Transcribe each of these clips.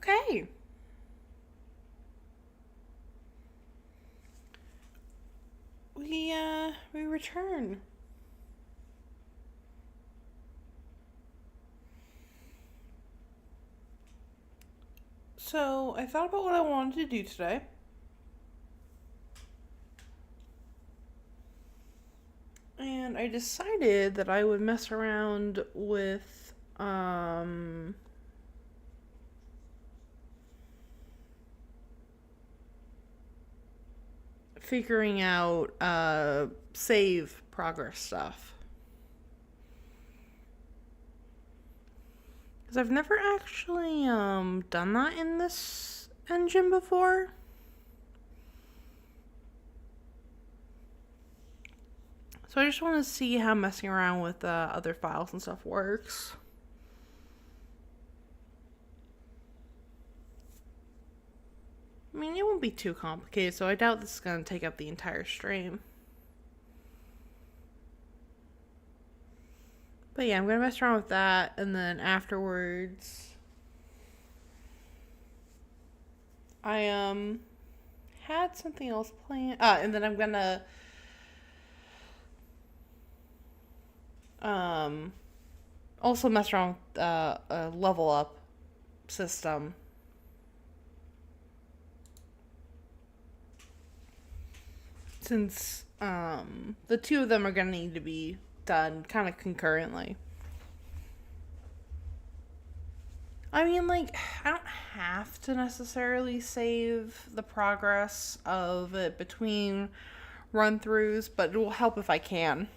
Okay. We return. So, I thought about what I wanted to do today. And I decided that I would mess around with figuring out save progress stuff. Because I've never actually done that in this engine before. So I just want to see how messing around with other files and stuff works. I mean, it won't be too complicated, so I doubt this is going to take up the entire stream. But yeah, I'm going to mess around with that, and then afterwards, I had something else planned. And then I'm going to also mess around with a level up system. Since the two of them are going to need to be done kind of concurrently. I mean, like, I don't have to necessarily save the progress of it between run-throughs, but it will help if I can.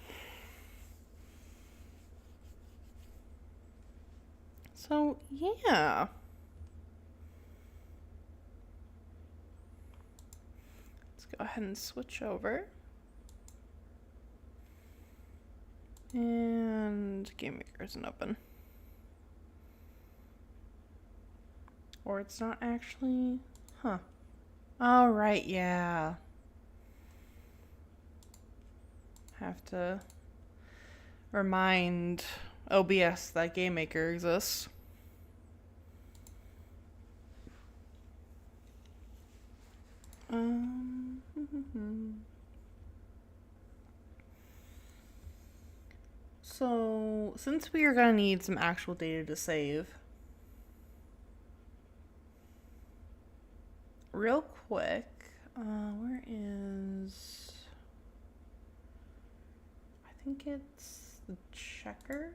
So, yeah. Let's go ahead and switch over. And GameMaker isn't open. Or it's not actually... Huh. Oh, right, yeah. Have to remind OBS that GameMaker exists. So, since we are going to need some actual data to save, real quick, where is... I think it's the checker.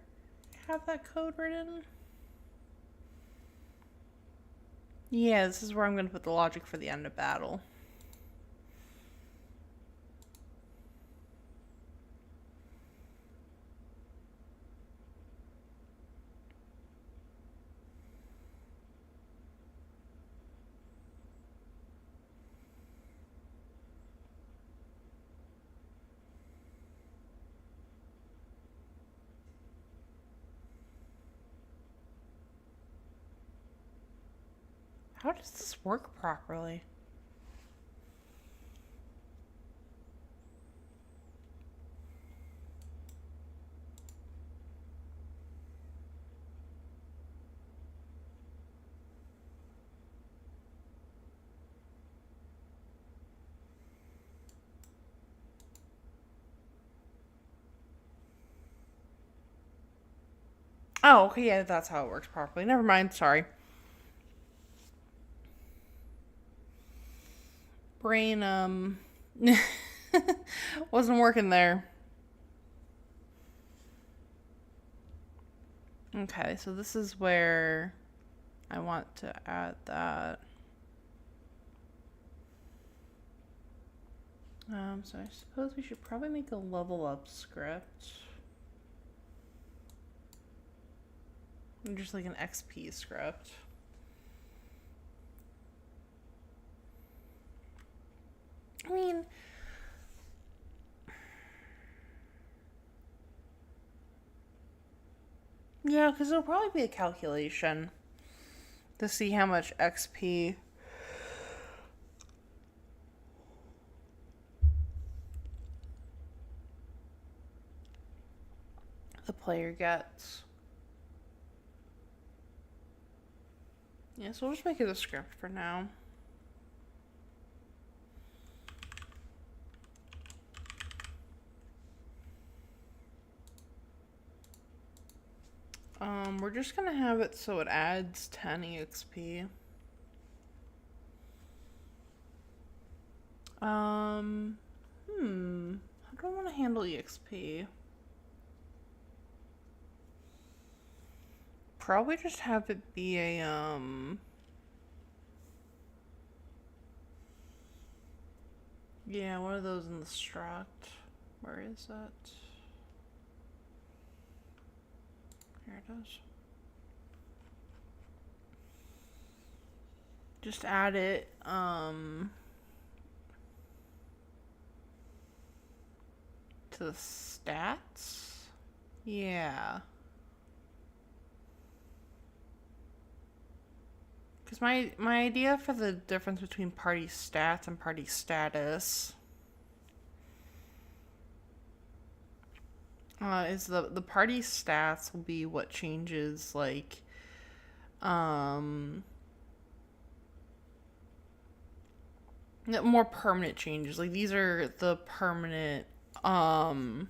Have that code written? Yeah, this is where I'm going to put the logic for the end of battle. How does this work properly? Oh, okay, yeah, that's how it works properly. Never mind, sorry. Brain, wasn't working there. Okay, so this is where I want to add that. So I suppose we should probably make a level up script. Just like an XP script. I mean, yeah, because it'll probably be a calculation to see how much XP the player gets. Yeah, so we'll just make it a script for now. We're just gonna have it so it adds 10 EXP. How do I want to handle EXP? Probably just have it be a, yeah, one of those in the struct. Where is that? Here it is. Just add it, to the stats? Yeah. Because my idea for the difference between party stats and party status is the party stats will be what changes, like, more permanent changes. Like, these are the permanent, oh,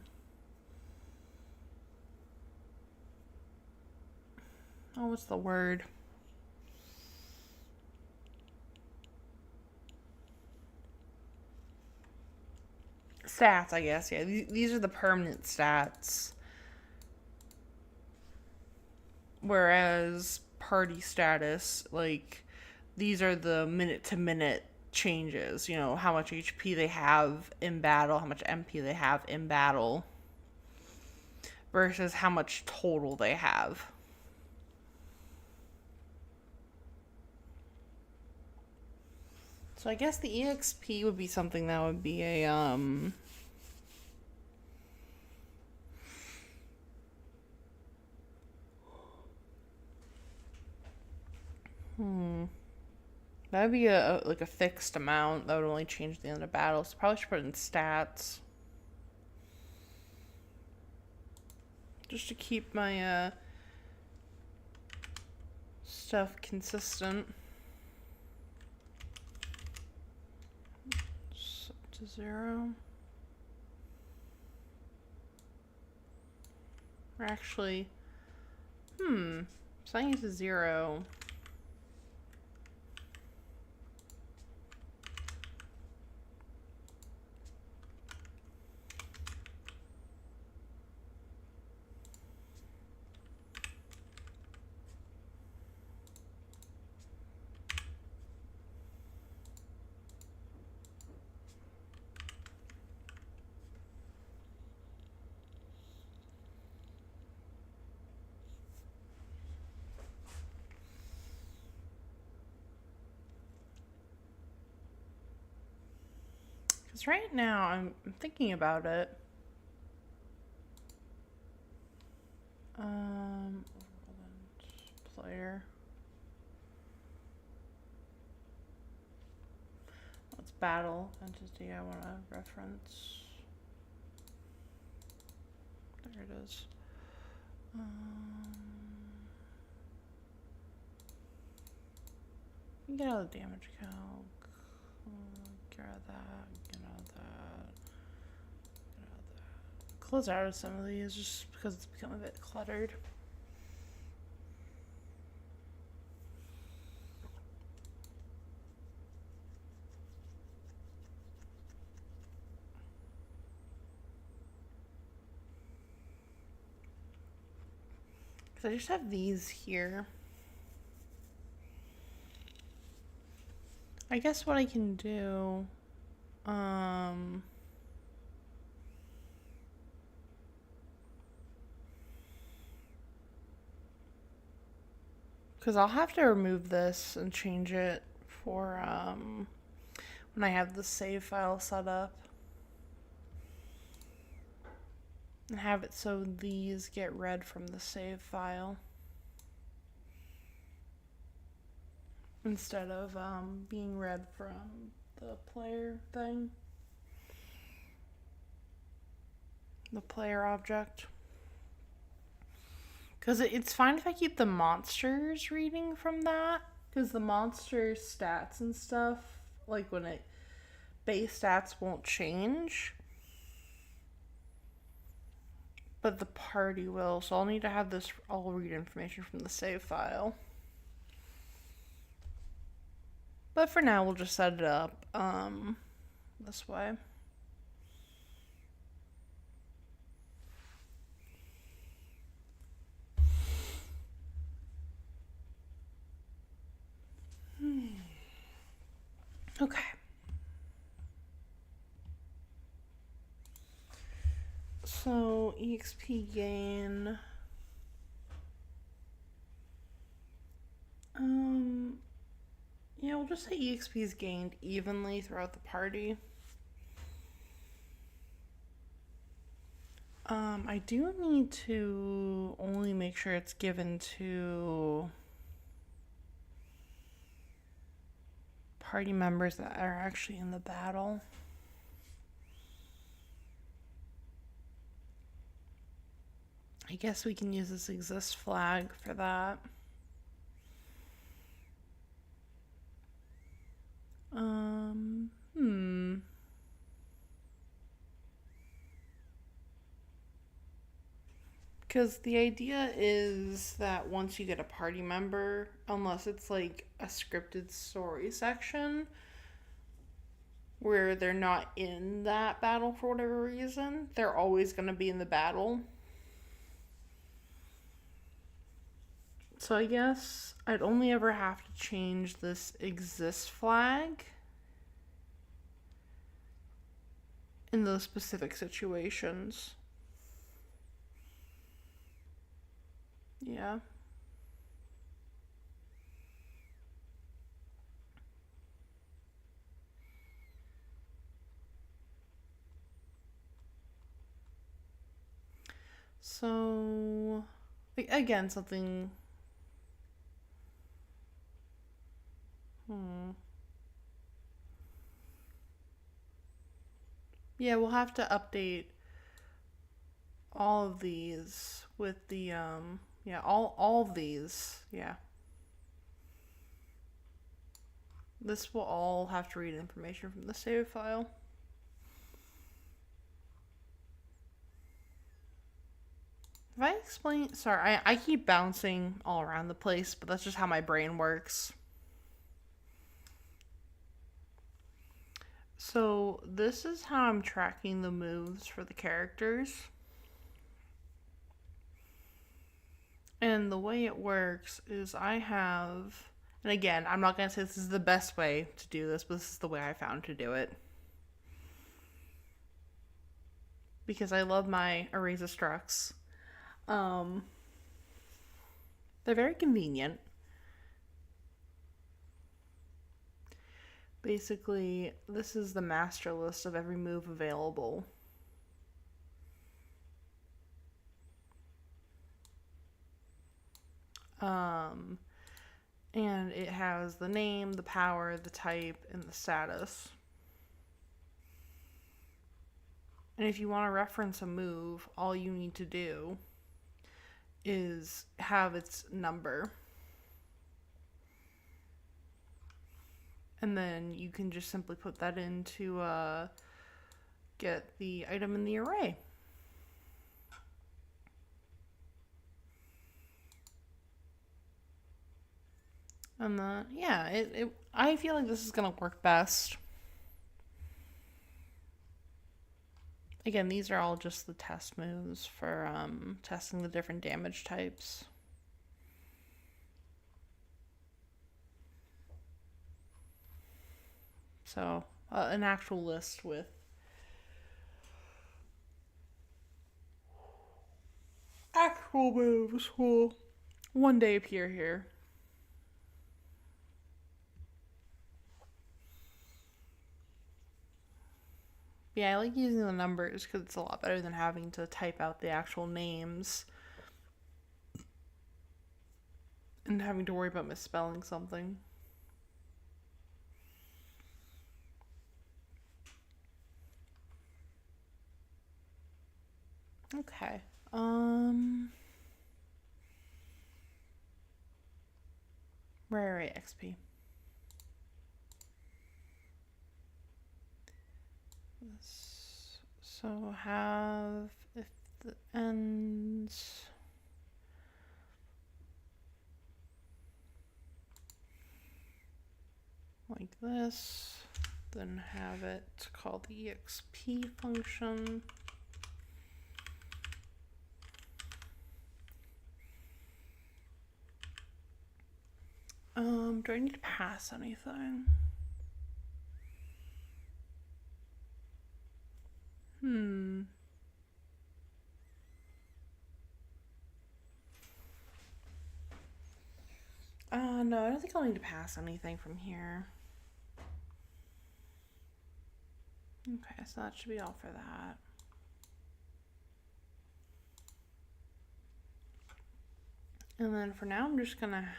what's the word? Stats, I guess. Yeah, these are the permanent stats. Whereas party status, like, these are the minute to minute changes. You know, how much HP they have in battle, how much MP they have in battle, versus how much total they have. So I guess the EXP would be something that would be a, that would be like a fixed amount that would only change at the end of battle. So probably should put it in stats. Just to keep my stuff consistent. Set to 0. Or actually, setting it to 0. Because right now, I'm thinking about it. Player. Let's battle entity I want to reference. There it is. Get out of the damage calc. Get out of that. Get out of that. Get out of that. Close out of some of these just because it's become a bit cluttered. Because I just have these here. I guess what I can do, because I'll have to remove this and change it for, when I have the save file set up. And have it so these get read from the save file. Instead of being read from the player thing. The player object. Because it's fine if I keep the monsters reading from that. Because the monster stats and stuff, like when it base stats won't change, but the party will. So I'll need to have this. I'll read information from the save file. But for now, we'll just set it up this way. Okay. So EXP gain. Yeah, we'll just say EXP is gained evenly throughout the party. I do need to only make sure it's given to party members that are actually in the battle. I guess we can use this exist flag for that. Because the idea is that once you get a party member, unless it's like a scripted story section where they're not in that battle for whatever reason, they're always going to be in the battle. So I guess I'd only ever have to change this exist flag in those specific situations. Yeah. So, again, something. Yeah, we'll have to update all of these with the, yeah, all of these, yeah. This will all have to read information from the save file. Have I explained? Sorry, I keep bouncing all around the place, but that's just how my brain works. So this is how I'm tracking the moves for the characters. And the way it works is I have, and again, I'm not going to say this is the best way to do this, but this is the way I found to do it. Because I love my Erase Structs. They're very convenient. Basically, this is the master list of every move available. And it has the name, the power, the type, and the status. And if you want to reference a move, all you need to do is have its number. And then you can just simply put that in to get the item in the array. And yeah, I feel like this is going to work best. Again, these are all just the test moves for testing the different damage types. So, an actual list with actual moves will one day appear here. Yeah, I like using the numbers because it's a lot better than having to type out the actual names and having to worry about misspelling something. Okay. Right, XP. So have if the ends like this, then have it called the exp function. Do I need to pass anything? No, I don't think I'll need to pass anything from here. Okay, so that should be all for that. And then for now, I'm just gonna,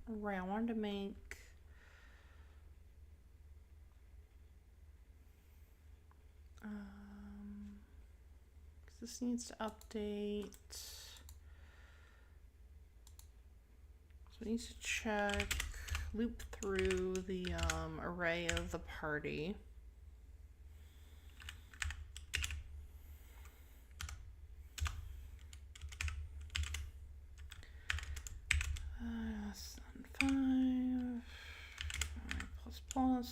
right, I wanted to make, this needs to update. So it needs to check, loop through the array of the party. Less than 5 plus plus.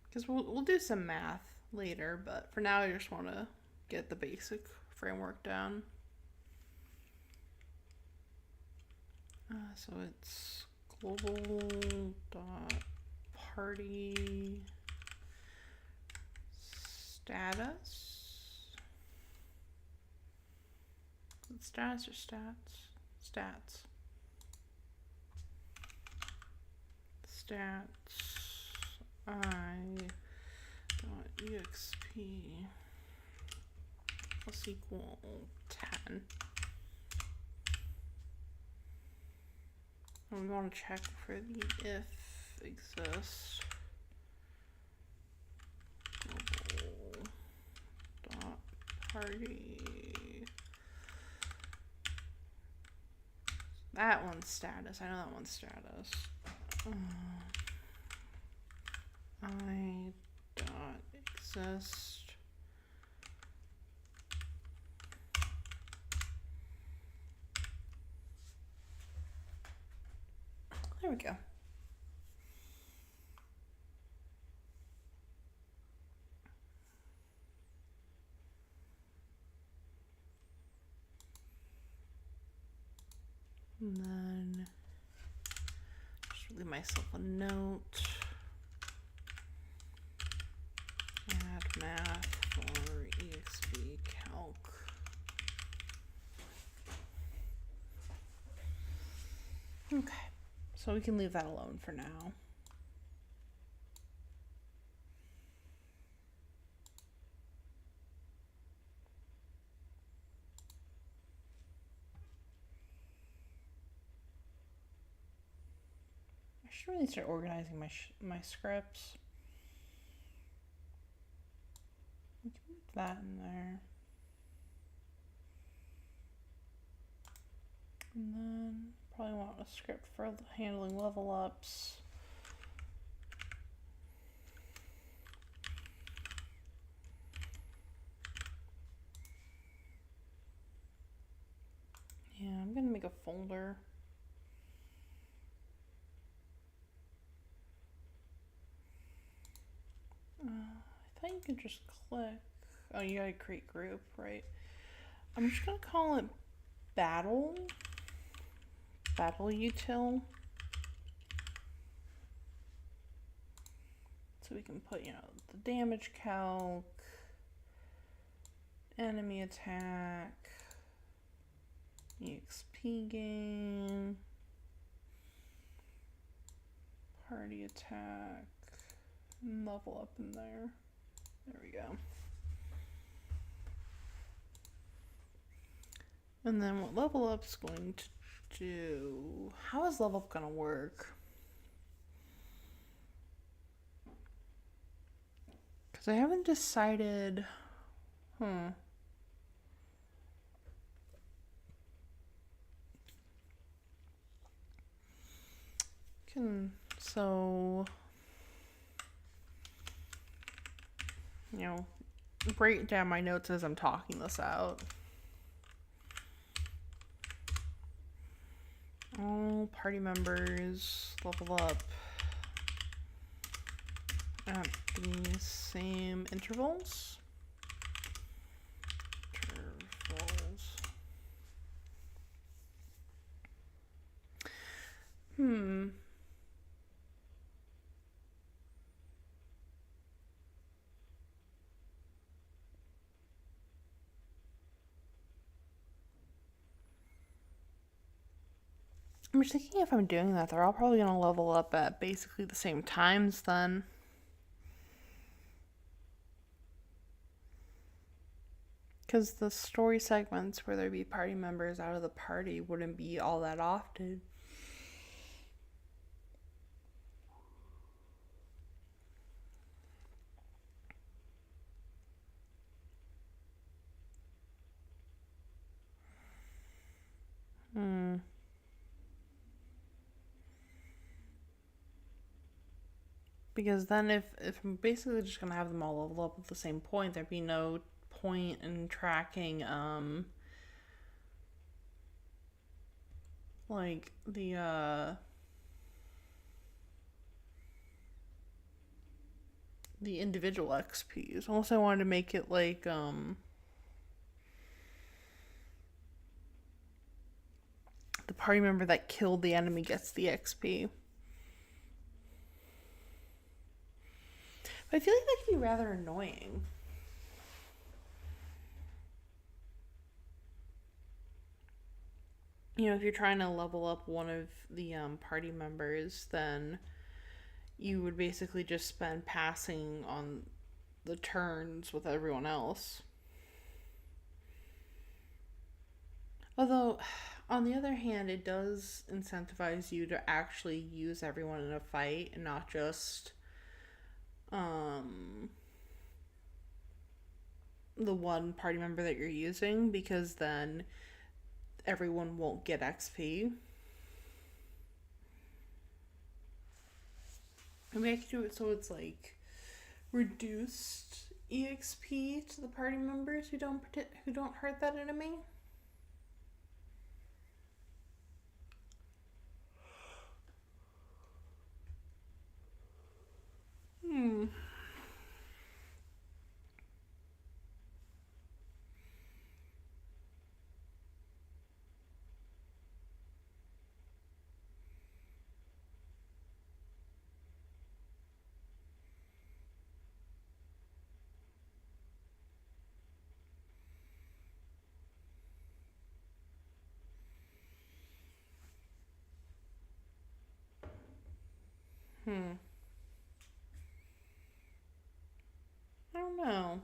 Because we'll do some math later, but for now I just want to get the basic framework down. So it's global dot party status. Is it status or stats? Stats. Stats i.exp plus equal 10. And we want to check for the if exists global dot party. That one's status. I know that one's status. I dot exist there we go. And then just leave myself a note. Add math for exp calc. Okay, so we can leave that alone for now. I should really start organizing my scripts. We can put that in there. And then probably want a script for handling level ups. Yeah, I'm gonna make a folder. I thought you could just click. Oh, you gotta create group, right? I'm just gonna call it battle util. So we can put, the damage calc, enemy attack, EXP gain, party attack, and level up in there. There we go. And then what level up's going to do? How is level up gonna work? Because I haven't decided Hmm. So, you know, break down my notes as I'm talking this out. All party members level up at the same intervals. Hmm. I'm just thinking if I'm doing that, they're all probably going to level up at basically the same times then. Because the story segments where there'd be party members out of the party wouldn't be all that often. Hmm. Because then if I'm basically just going to have them all level up at the same point, there'd be no point in tracking, like, the individual XPs. Unless I wanted to make it like, the party member that killed the enemy gets the XP. But I feel like that could be rather annoying. You know, if you're trying to level up one of the party members, then you would basically just spend passing on the turns with everyone else. Although, on the other hand, it does incentivize you to actually use everyone in a fight and not just um, the one party member that you're using, because then everyone won't get XP. Maybe I could do it so it's like reduced EXP to the party members who don't hurt that enemy. Hmm. Hmm. I don't know.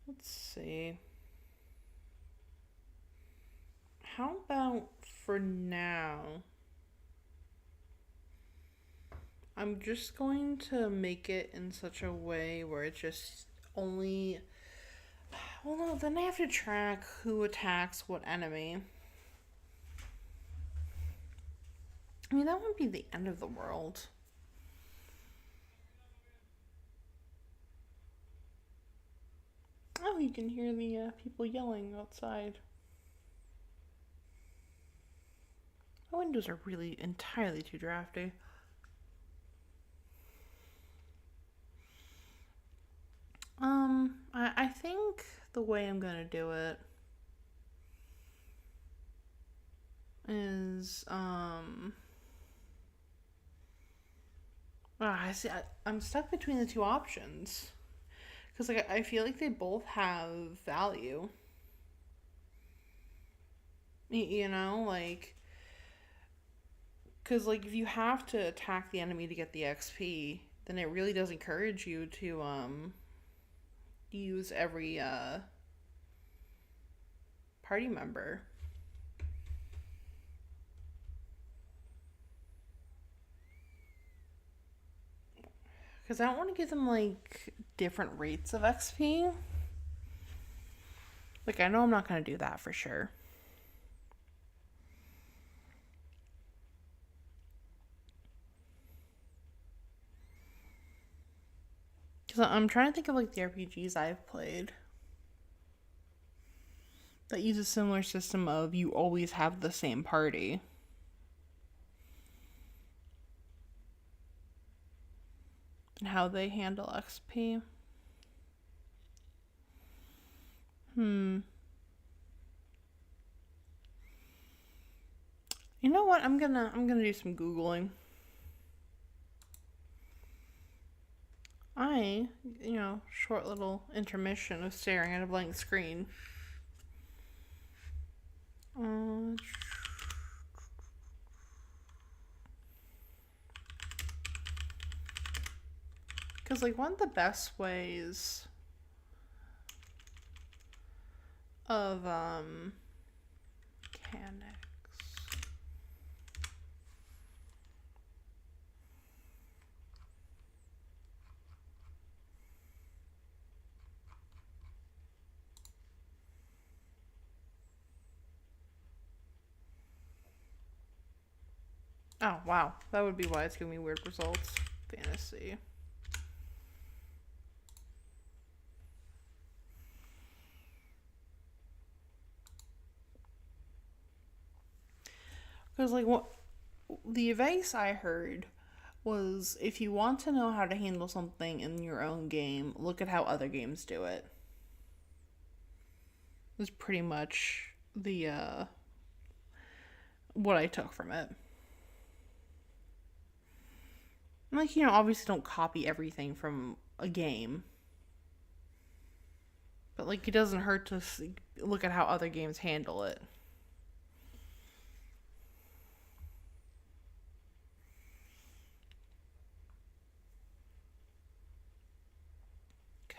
Let's see. How about for now? I'm just going to make it in such a way where it just only. Well, no, then I have to track who attacks what enemy. I mean, that wouldn't be the end of the world. Oh, you can hear the people yelling outside. My windows are really entirely too drafty. I think the way I'm gonna do it is, I see. I'm stuck between the two options because like I feel like they both have value. You know, like because like if you have to attack the enemy to get the XP, then it really does encourage you to use every party member. Because I don't want to give them like different rates of XP. Like, I know I'm not going to do that for sure. Because I'm trying to think of like the RPGs I've played that use a similar system of you always have the same party. And how they handle XP. You know what? I'm gonna do some Googling. Short little intermission of staring at a blank screen. Because, like, one of the best ways of, mechanics. Oh, wow. That would be why it's giving me weird results. Fantasy. Because, like, what the advice I heard was if you want to know how to handle something in your own game, look at how other games do it. Was pretty much the what I took from it. Like, obviously don't copy everything from a game. But, like, it doesn't hurt to look at how other games handle it.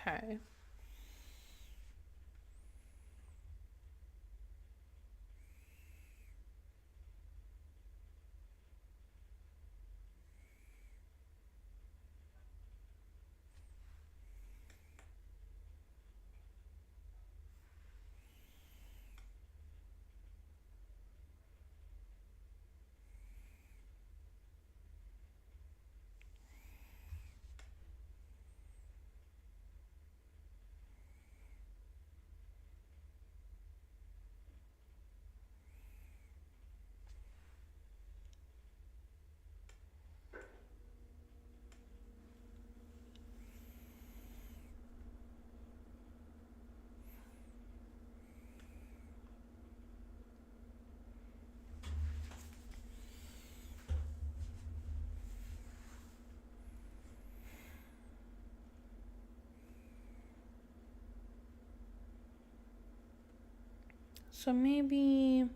Okay. So maybe.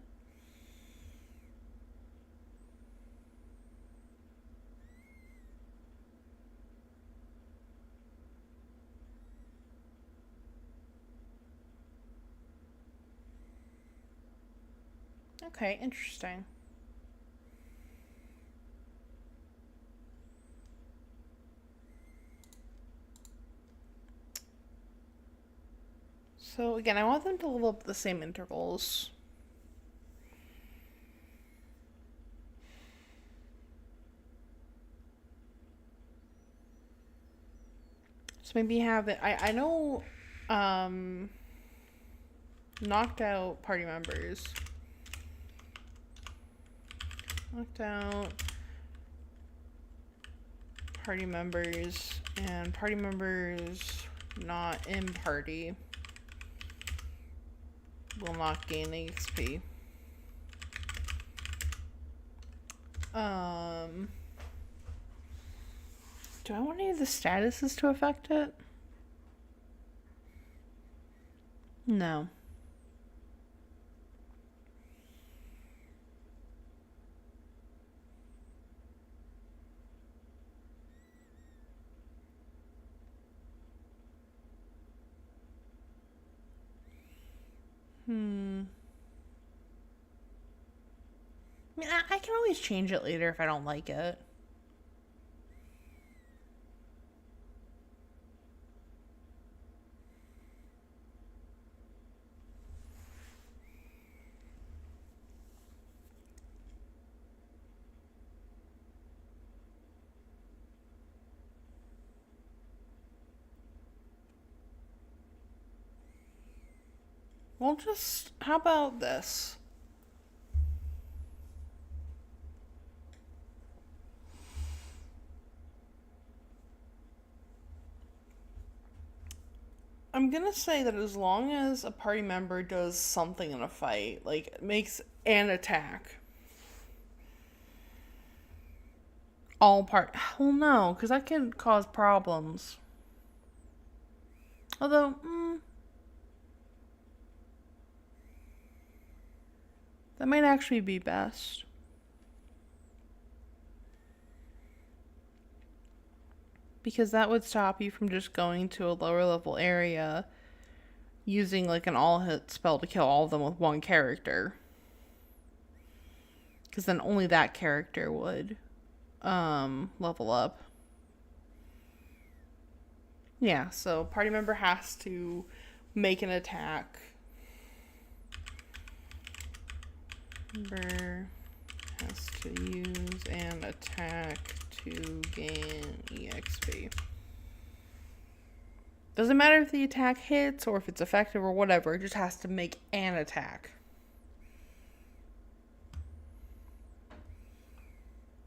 Okay, interesting. So again, I want them to level up at the same intervals. So maybe have it. I know, knocked out party members. Knocked out party members and party members not in party will not gain XP. Do I want any of the statuses to affect it? No. I mean, I can always change it later if I don't like it. Well, just how about this? I'm gonna say that as long as a party member does something in a fight, like makes an attack, all part. Well, no, because that can cause problems. Although, that might actually be best. Because that would stop you from just going to a lower level area using like an all hit spell to kill all of them with one character. Because then only that character would level up. Yeah, so party member has to make an attack. Member has to use an attack to gain EXP. Doesn't matter if the attack hits or if it's effective or whatever, it just has to make an attack.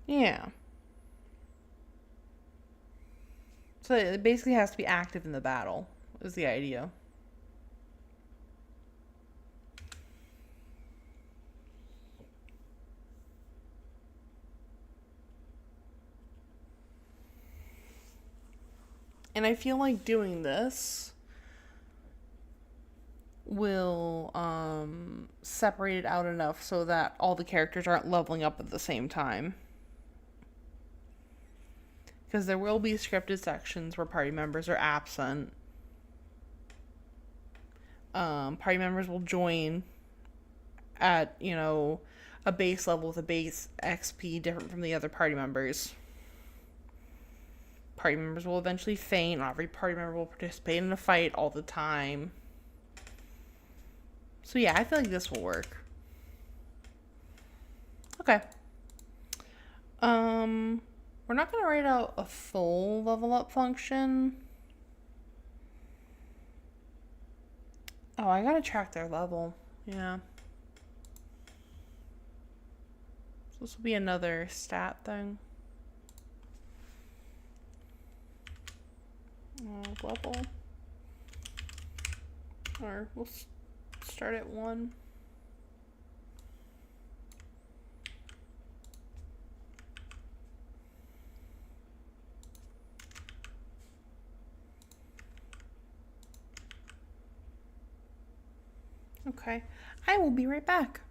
Yeah. So it basically has to be active in the battle, is the idea. And I feel like doing this will separate it out enough so that all the characters aren't leveling up at the same time. Because there will be scripted sections where party members are absent. Party members will join at, a base level with a base XP different from the other party members. Party members will eventually faint. Not every party member will participate in a fight all the time. So yeah, I feel like this will work. Okay. We're not gonna write out a full level up function. Oh, I gotta track their level. Yeah. So this will be another stat thing. Level. Or we'll start at 1. Okay. I will be right back.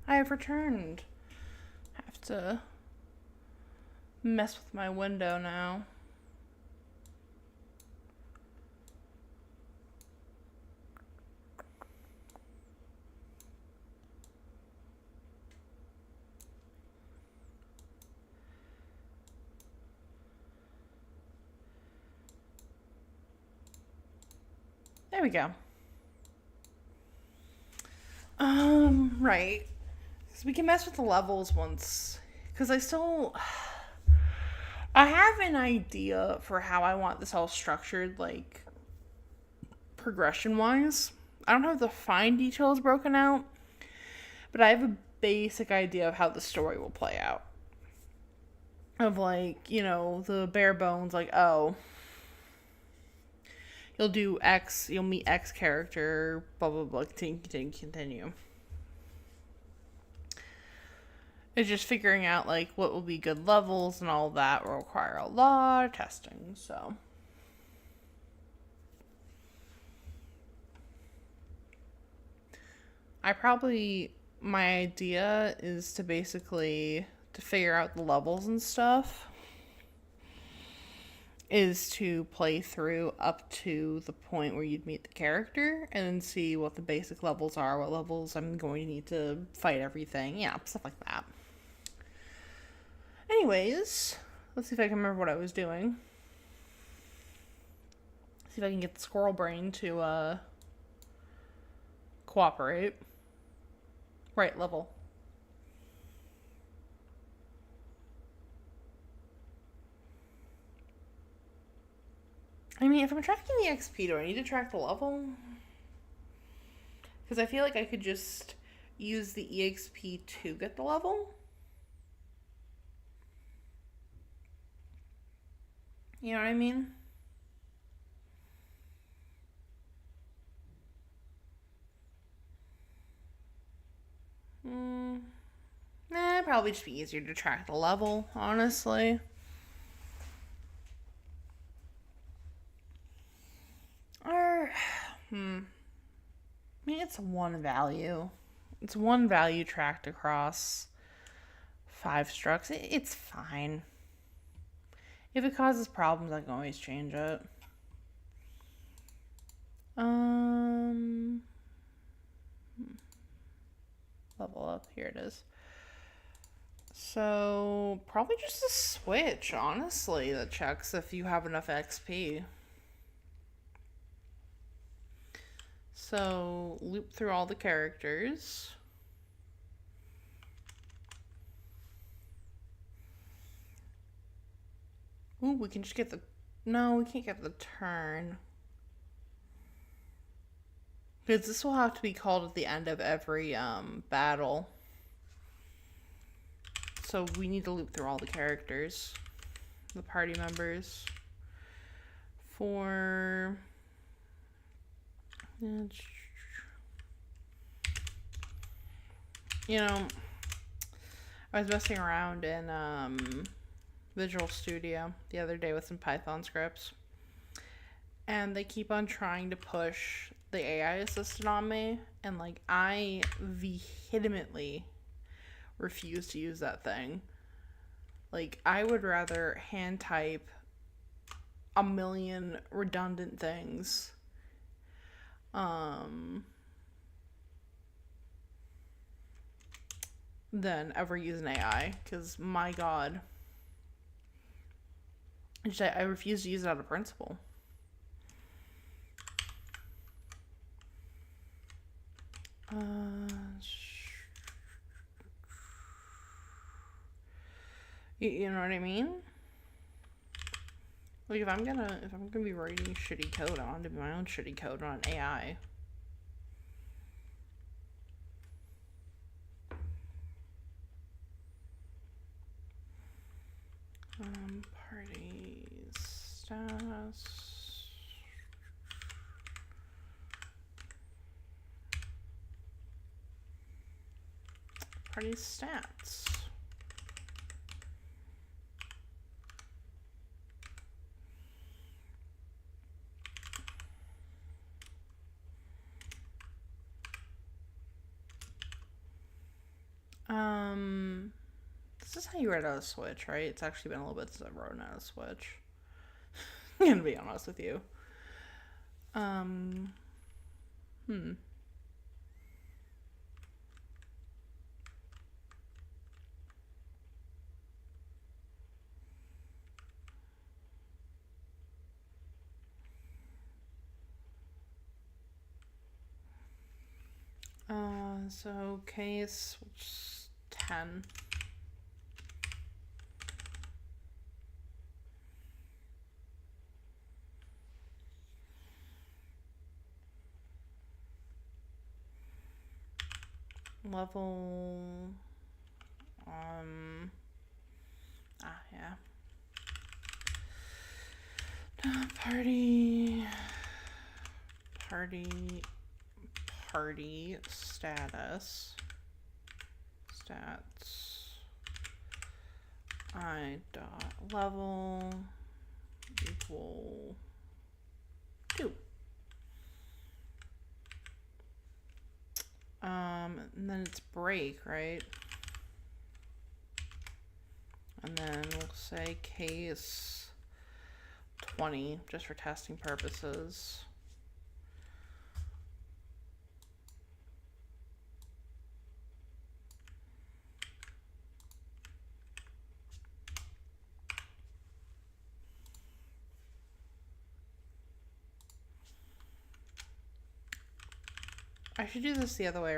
I have returned. Have to mess with my window now. There we go. Right. So we can mess with the levels once. Because I have an idea for how I want this all structured, like, progression-wise. I don't have the fine details broken out, but I have a basic idea of how the story will play out. Of, like, you know, the bare bones, like, oh, you'll do X, you'll meet X character, blah, blah, blah, continue. It's just figuring out, like, what will be good levels and all that will require a lot of testing, so. My idea is to basically, to figure out the levels and stuff, is to play through up to the point where you'd meet the character and then see what the basic levels are, what levels I'm going to need to fight everything, yeah, stuff like that. Anyways, let's see if I can remember what I was doing. See if I can get the squirrel brain to cooperate. Right, level. I mean, if I'm tracking the XP, do I need to track the level? Because I feel like I could just use the EXP to get the level. You know what I mean? It'd probably just be easier to track the level, honestly. Or, I mean, it's one value. It's one value tracked across 5 structs. It's fine. If it causes problems, I can always change it. Level up. Here it is. So, probably just a switch, honestly, that checks if you have enough XP. So, loop through all the characters. Ooh, we can just get the... No, we can't get the turn. Because this will have to be called at the end of every battle. So we need to loop through all the characters. The party members. For... You know, I was messing around in Visual Studio the other day with some Python scripts. And they keep on trying to push the AI assistant on me. And, like, I vehemently refuse to use that thing. Like, I would rather hand type a million redundant things than ever use an AI. Because, my God, I refuse to use it out of principle. You know what I mean? Like, if I'm gonna be writing shitty code, I want to be my own shitty code, not an AI. Party status. Party stats. you read out a Switch, right? It's actually been a little bit since I've written out a Switch. I'm gonna be honest with you. Um, hmm. So case 10. Level, yeah. Party status. Stats. I dot level equal 2. And then it's break, right? And then we'll say case 20 just for testing purposes. I should do this the other way.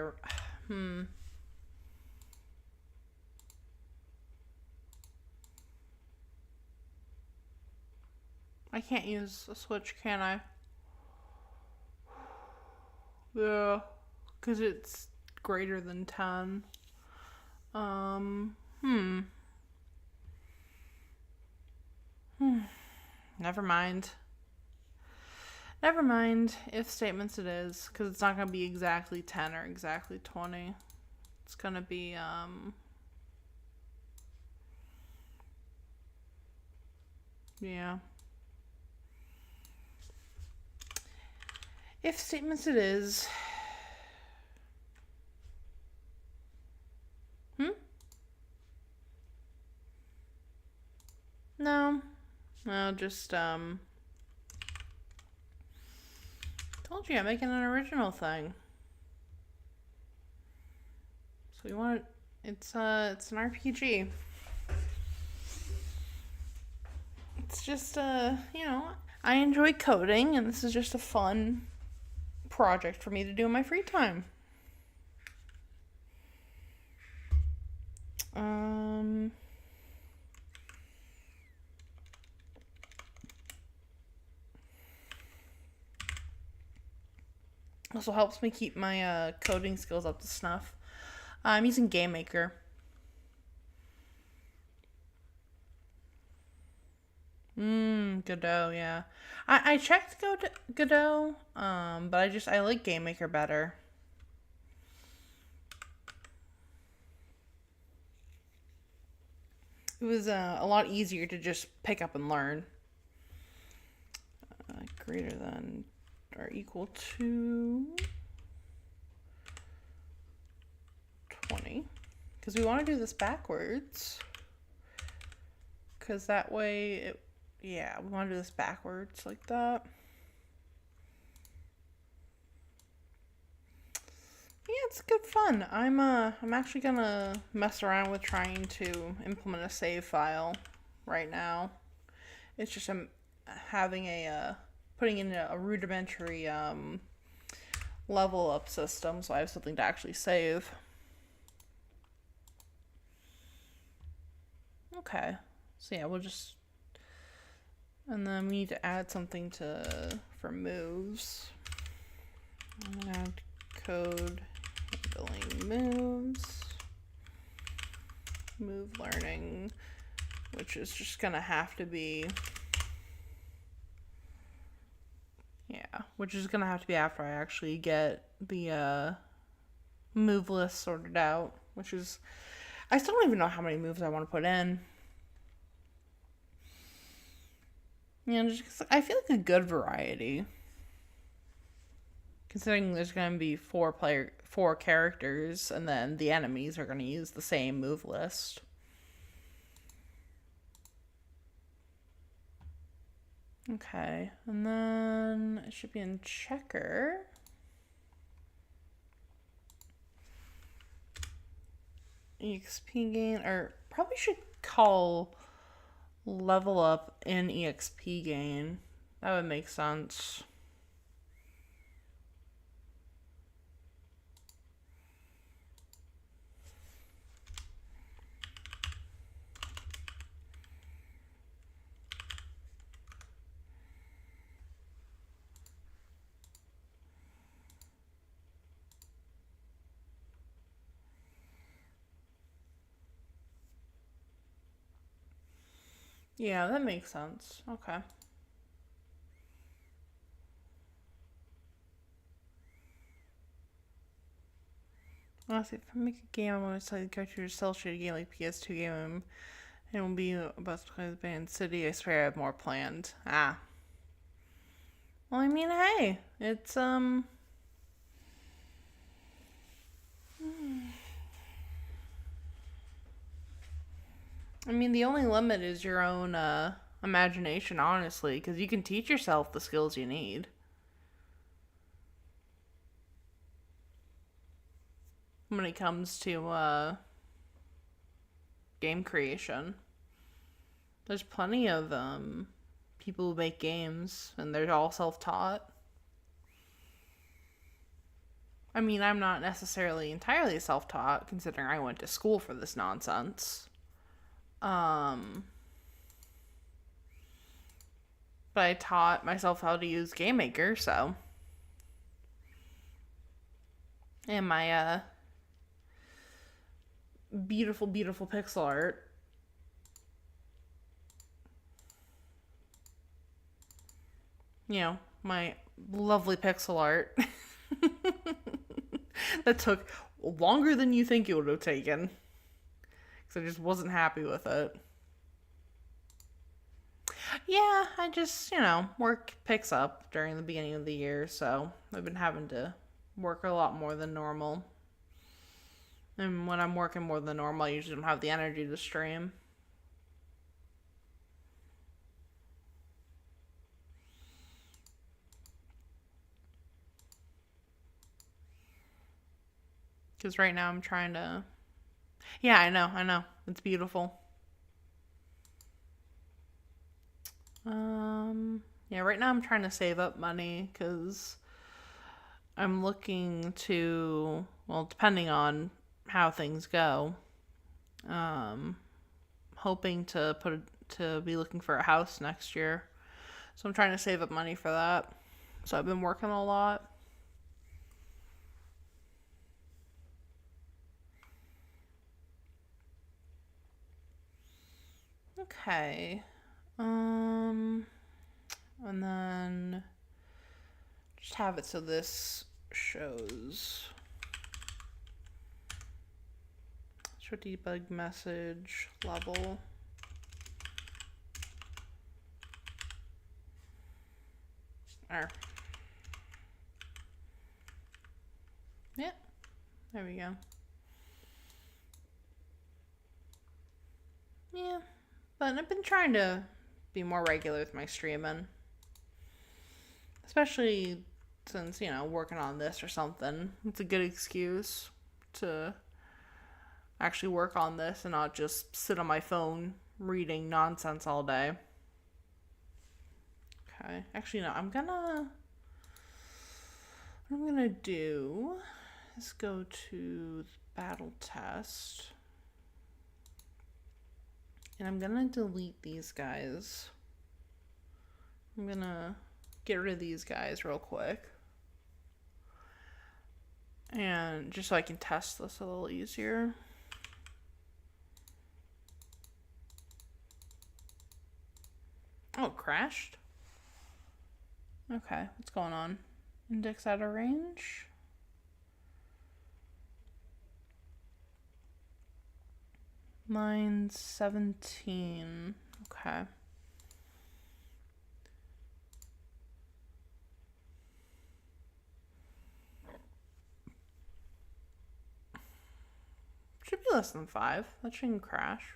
I can't use a switch, can I? Yeah, because it's greater than 10. Never mind. Never mind. If statements it is, because it's not going to be exactly 10 or exactly 20. It's going to be, yeah. If statements it is. No. No, just, told you I'm making an original thing. So we want it's an RPG. It's just I enjoy coding, and this is just a fun project for me to do in my free time. Also helps me keep my coding skills up to snuff. I'm using GameMaker. Godot, yeah. I checked Godot, but I like GameMaker better. It was a lot easier to just pick up and learn. Greater than or equal to 20. Because we want to do this backwards. Because that way, we want to do this backwards like that. Yeah, it's good fun. I'm actually gonna mess around with trying to implement a save file right now. It's just I'm having putting in a rudimentary level up system, so I have something to actually save. Okay, so yeah, we'll just, and then we need to add something for moves. I'm gonna add code handling moves, move learning, which is just gonna have to be, after I actually get the move list sorted out, which is, I still don't even know how many moves I want to put in. Just I feel like a good variety, considering there's going to be 4 characters, and then the enemies are going to use the same move list. Okay, and then it should be in checker. EXP gain, or probably should call level up in EXP gain. That would make sense. Yeah, that makes sense. Okay. Honestly, if I make a game, I'm going to tell the character to cell shaded game like PS2 game, and it will be about to play the band City. I swear I have more planned. Ah. Well, I mean, hey, it's I mean, the only limit is your own imagination, honestly, because you can teach yourself the skills you need. When it comes to game creation, there's plenty of people who make games, and they're all self-taught. I mean, I'm not necessarily entirely self-taught, considering I went to school for this nonsense. But I taught myself how to use GameMaker, so. And my beautiful, beautiful pixel art. You know, my lovely pixel art. That took longer than you think it would have taken. Because I just wasn't happy with it. Yeah, I just, work picks up during the beginning of the year, so I've been having to work a lot more than normal. And when I'm working more than normal, I usually don't have the energy to stream. Because right now I'm trying to. Yeah, I know. It's beautiful. Yeah, right now I'm trying to save up money because I'm looking to, well, depending on how things go, hoping to be looking for a house next year. So I'm trying to save up money for that. So I've been working a lot. Okay. And then just have it so this shows show debug message level. Yeah, there we go. Yeah, but I've been trying to be more regular with my streaming, especially since working on this or something. It's a good excuse to actually work on this and not just sit on my phone reading nonsense all day. Okay, actually no, what I'm gonna do is go to battle test, and I'm gonna delete these guys. I'm gonna get rid of these guys real quick, and just so I can test this a little easier. Oh, it crashed? Okay, what's going on? Index out of range? Mine's 17. Okay. Should be less than 5. That shouldn't crash.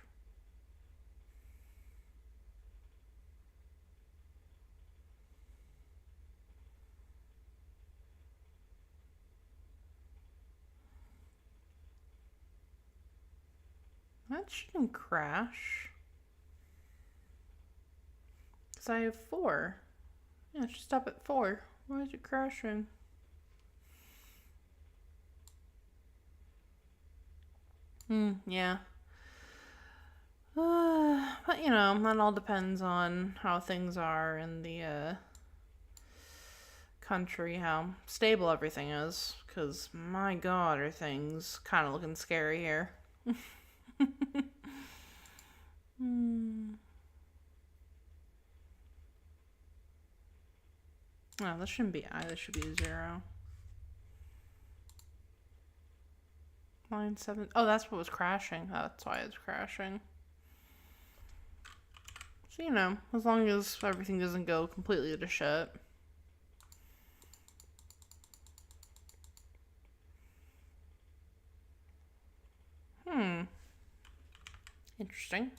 That shouldn't crash. Because I have 4. Yeah, it should stop at 4. Why is it crashing? Yeah. But you know, that all depends on how things are in the country, how stable everything is. Because, my god, are things kind of looking scary here. Oh, this shouldn't be I, this should be 0. Line 7. Oh, that's what was crashing. That's why it's crashing. So, you know, as long as everything doesn't go completely to shit. Interesting.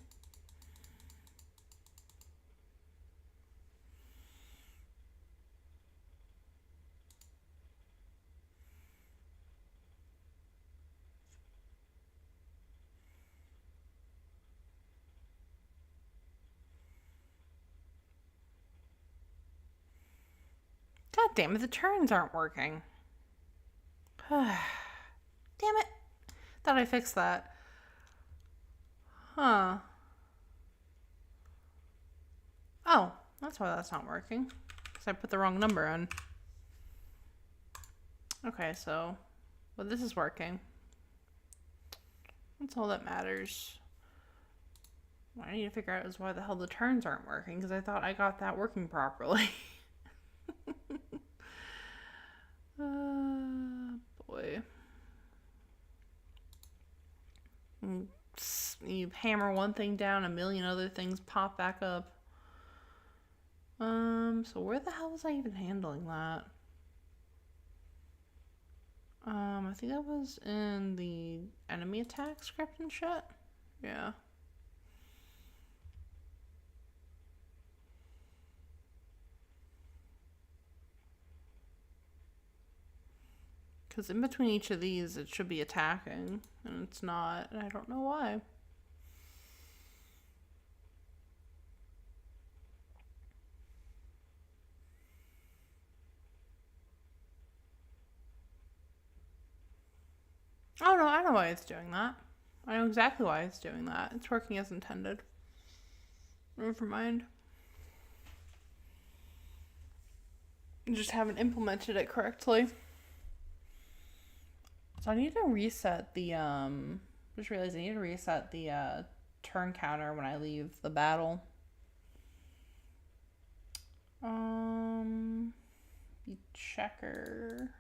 God damn it, the turns aren't working. Damn it. Thought I fixed that. Huh. Oh, that's why that's not working. Because I put the wrong number in. Okay, so... Well, this is working. That's all that matters. What I need to figure out is why the hell the turns aren't working. Because I thought I got that working properly. Boy. You hammer one thing down, a million other things pop back up. So where the hell was I even handling that? I think that was in the enemy attack script and shit. Yeah. Because in between each of these, it should be attacking, and it's not, and I don't know why. Oh no, I know why it's doing that. I know exactly why it's doing that. It's working as intended. Never mind. I just haven't implemented it correctly. So I need to reset the, just realized I need to reset the, turn counter when I leave the battle. The checker.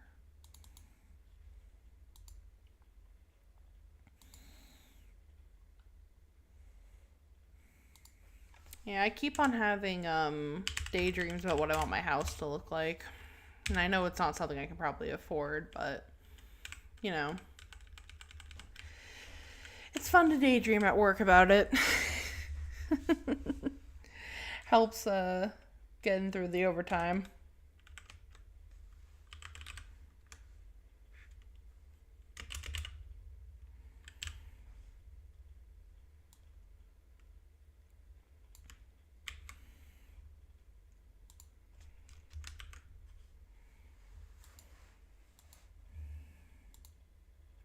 Yeah, I keep on having, daydreams about what I want my house to look like. And I know it's not something I can probably afford, but... You know, it's fun to daydream at work about it. Helps getting through the overtime.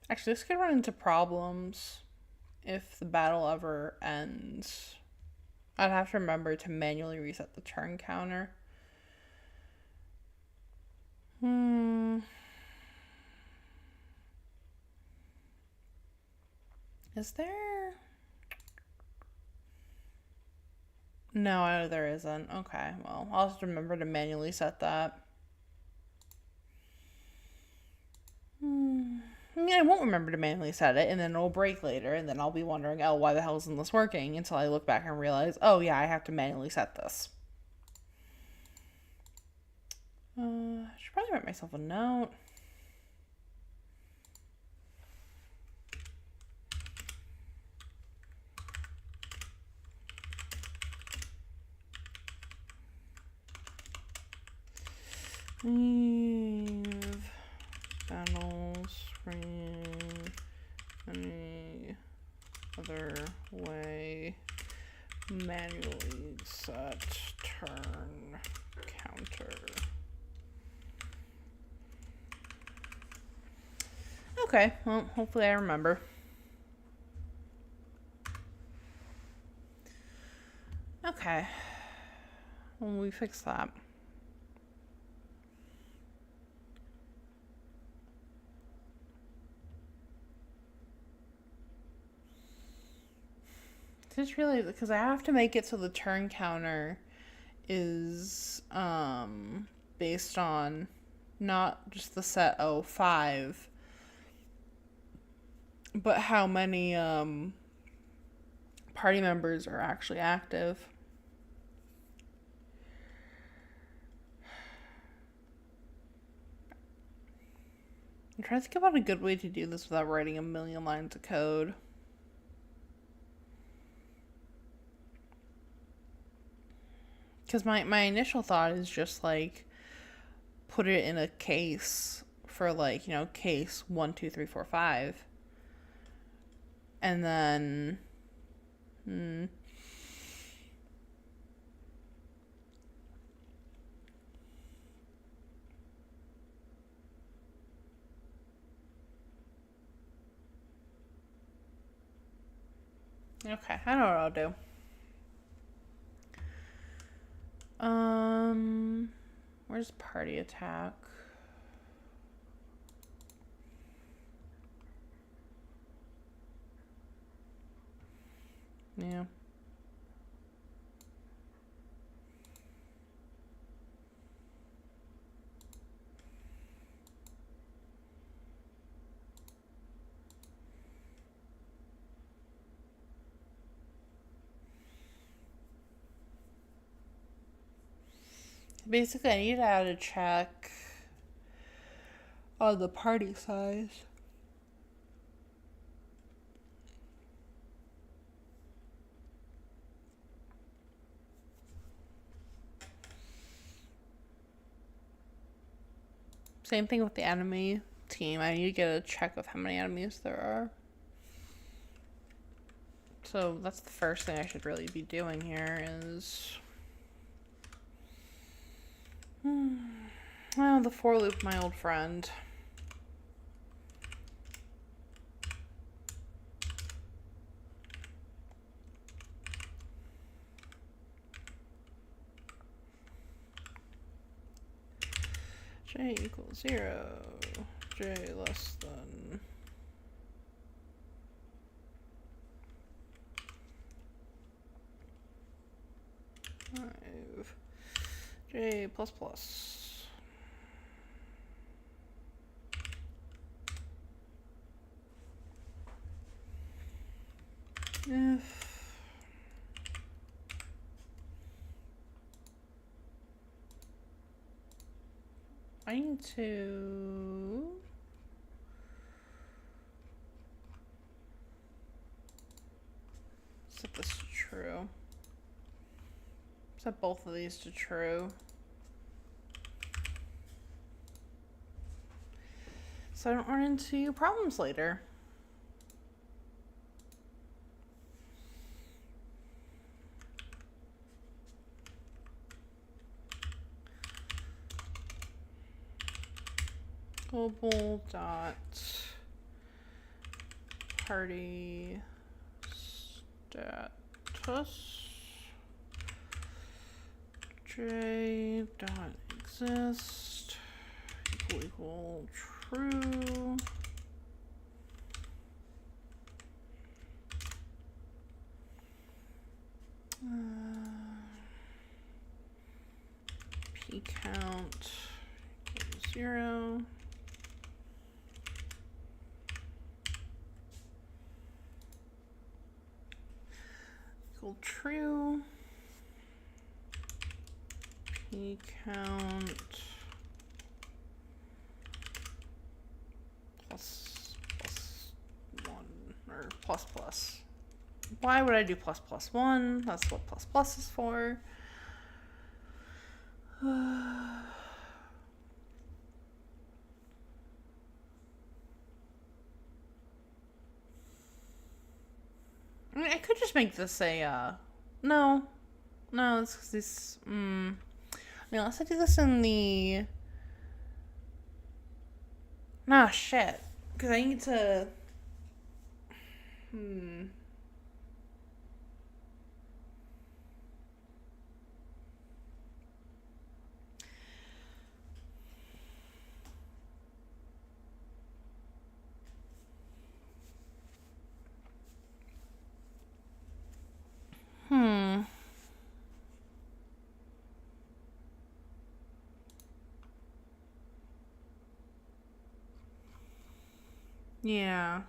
Actually, this could run into problems if the battle ever ends. I'd have to remember to manually reset the turn counter. Is there? No, there isn't. Okay, well, I'll just remember to manually set that. I mean, I won't remember to manually set it, and then it'll break later, and then I'll be wondering, oh, why the hell isn't this working? Until I look back and realize, oh, yeah, I have to manually set this. I should probably write myself a note. Leave battle screen any other manually set turn counter. Okay, well, hopefully I remember. Okay. Well, we fix that. Just really, because I have to make it so the turn counter is based on not just the set 05, but how many party members are actually active. I'm trying to think about a good way to do this without writing a million lines of code. Because my initial thought is just like put it in a case for like, case 1, 2, 3, 4, 5. And then okay, I know what I'll do. Where's party attack? Yeah. Basically, I need to add a check on the party size. Same thing with the enemy team. I need to get a check of how many enemies there are. So that's the first thing I should really be doing here is... well, the for loop, my old friend. J equals 0. J less than... 5. J plus plus. If I need to set this to true. Set both of these to true. So I don't run into problems later. Global dot party status J dot exist equal true. P count equals 0. Equal true. P count plus 1 or plus plus. Why would I do plus plus 1? That's what plus plus is for. I mean, I could just make this a No. No, it's because this. Unless I do this in the. Nah, shit. Because I need to. Hmm. Hmm. Yeah.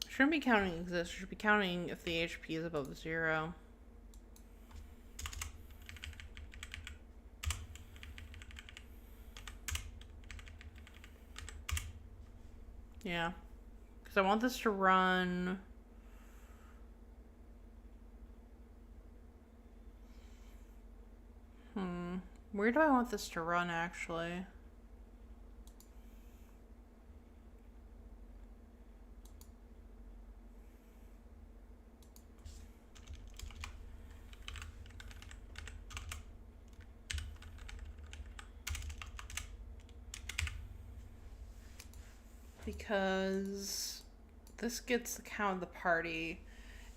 Shouldn't be counting this. Should be counting if the HP is above 0. Yeah. Because I want this to run. Where do I want this to run, actually? Because this gets the count of the party,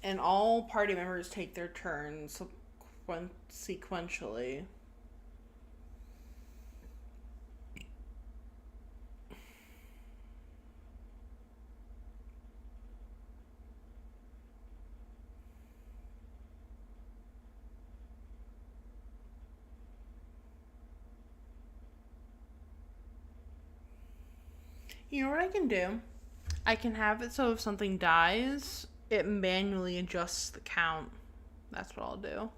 and all party members take their turns sequentially. You know what I can do? I can have it so if something dies, it manually adjusts the count. That's what I'll do.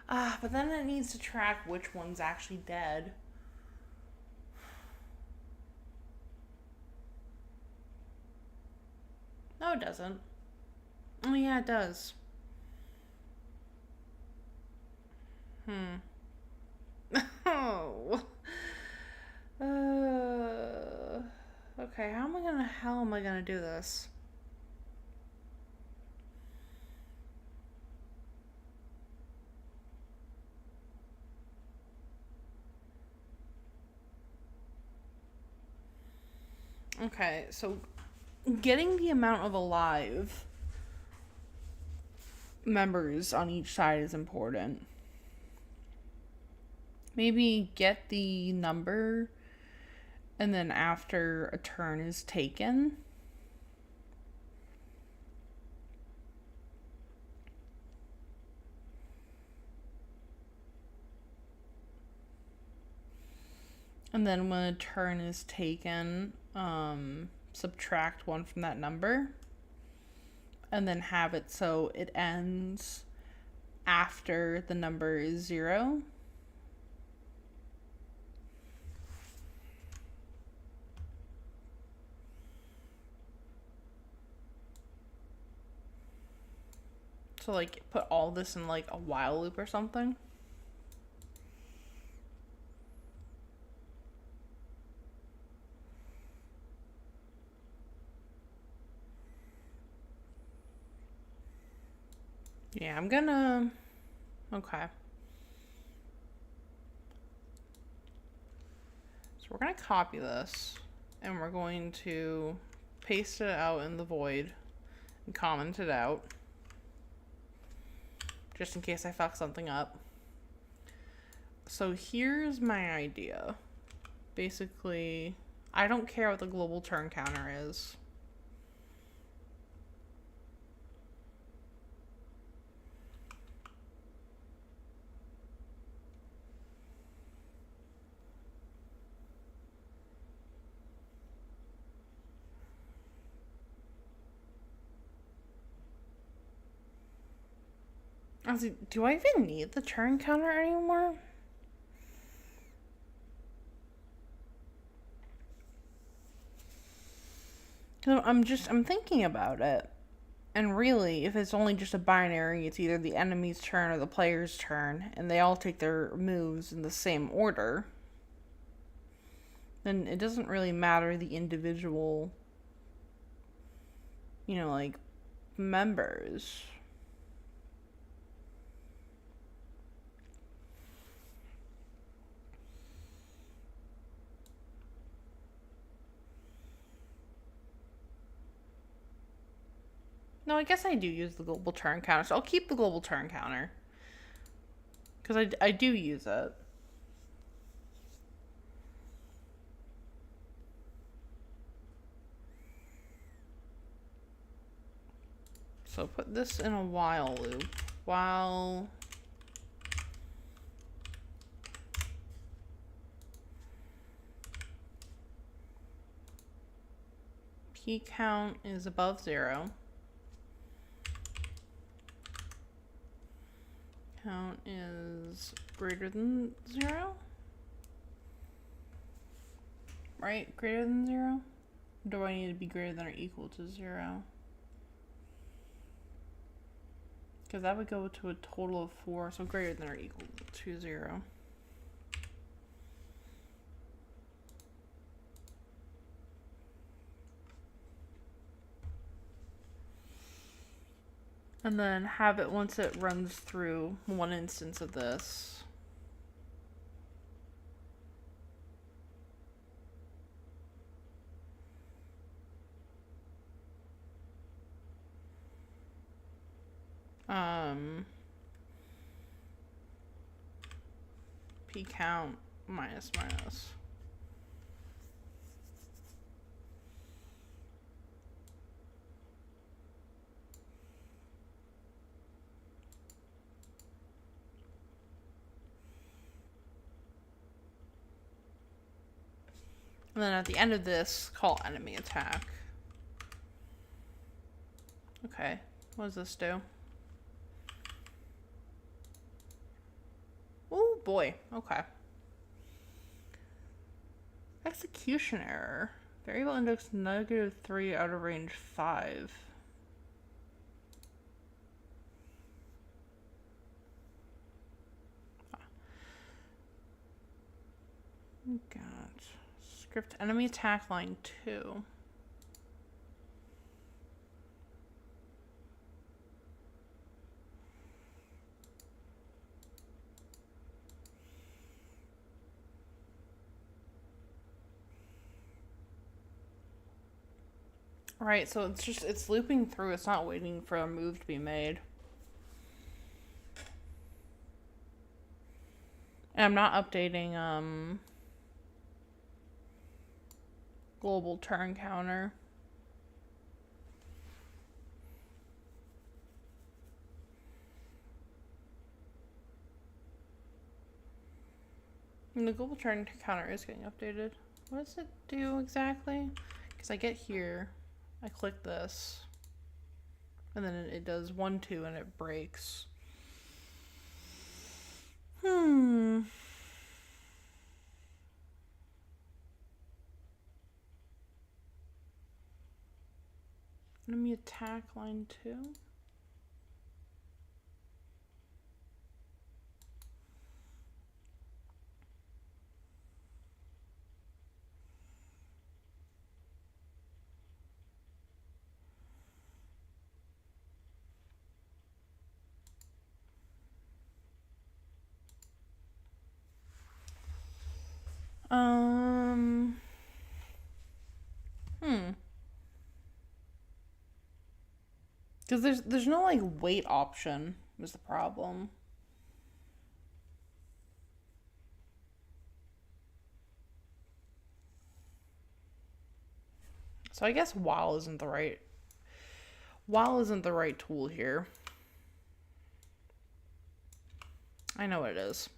But then it needs to track which one's actually dead. No, it doesn't. Oh, yeah, it does. Oh. Okay, how am I gonna do this? Okay, so getting the amount of alive members on each side is important. Maybe get the number, and then after a turn is taken, and then when a turn is taken, subtract 1 from that number, and then have it so it ends after the number is 0. So, like, put all this in, like, a while loop or something. Yeah, I'm gonna... Okay. So we're gonna copy this, and we're going to paste it out in the void and comment it out, just in case I fuck something up. So here's my idea. Basically, I don't care what the global turn counter is. Honestly, do I even need the turn counter anymore? I'm thinking about it. And really, if it's only just a binary, it's either the enemy's turn or the player's turn, and they all take their moves in the same order, then it doesn't really matter the individual, like, members. No, I guess I do use the global turn counter, so I'll keep the global turn counter. Because I do use it. So put this in a while loop. While P count is above 0. Count is greater than 0? Right? Greater than 0? Do I need to be greater than or equal to 0? Because that would go to a total of 4, so greater than or equal to 0. And then have it once it runs through one instance of this. P count minus. And then at the end of this, call enemy attack. Okay, what does this do? Oh boy, okay. Execution error. Variable index -3 out of range 5. Got script enemy attack line 2. Right, so it's looping through, it's not waiting for a move to be made. And I'm not updating global turn counter. And the global turn counter is getting updated. What does it do exactly? Because I get here, I click this, and then it does 1, 2, and it breaks. Enemy attack line 2. Because there's no like wait option is the problem. So I guess while isn't the right tool here. I know what it is.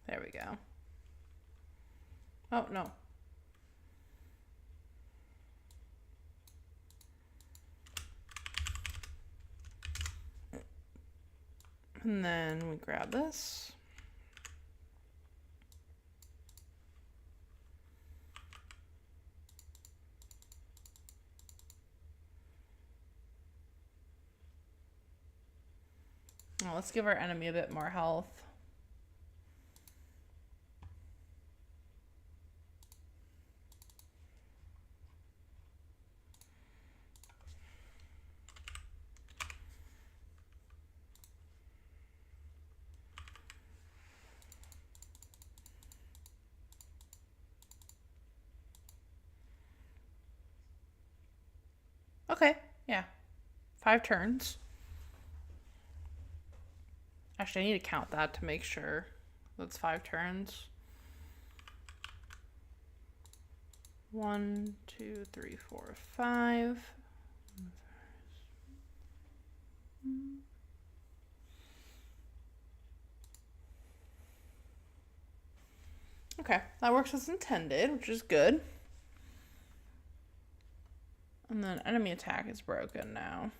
There we go. Oh, no. And then we grab this. Now let's give our enemy a bit more health. Okay, yeah. 5 turns. Actually, I need to count that to make sure that's 5 turns. 1, 2, 3, 4, 5. Okay, that works as intended, which is good. And then enemy attack is broken now.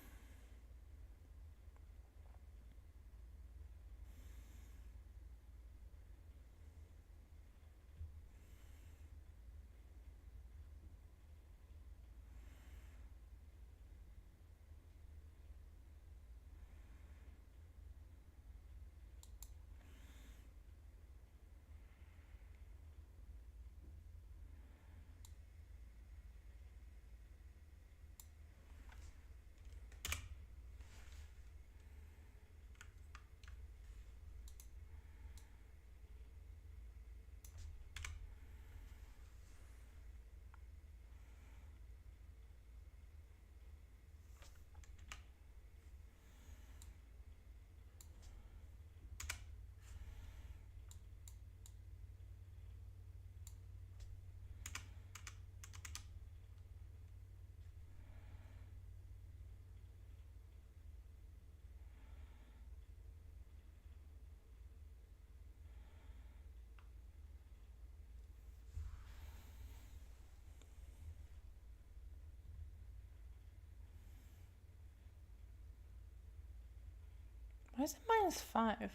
Why is it -5?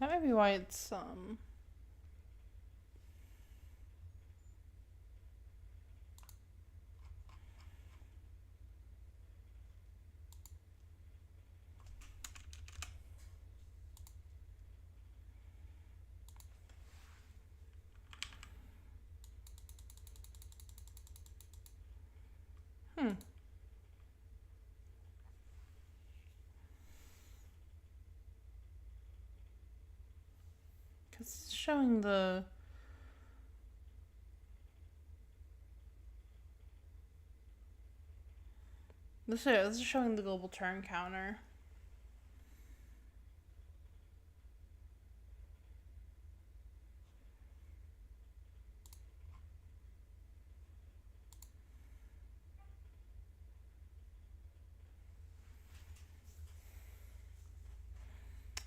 That may be why it's because it's showing the this is showing the global turn counter.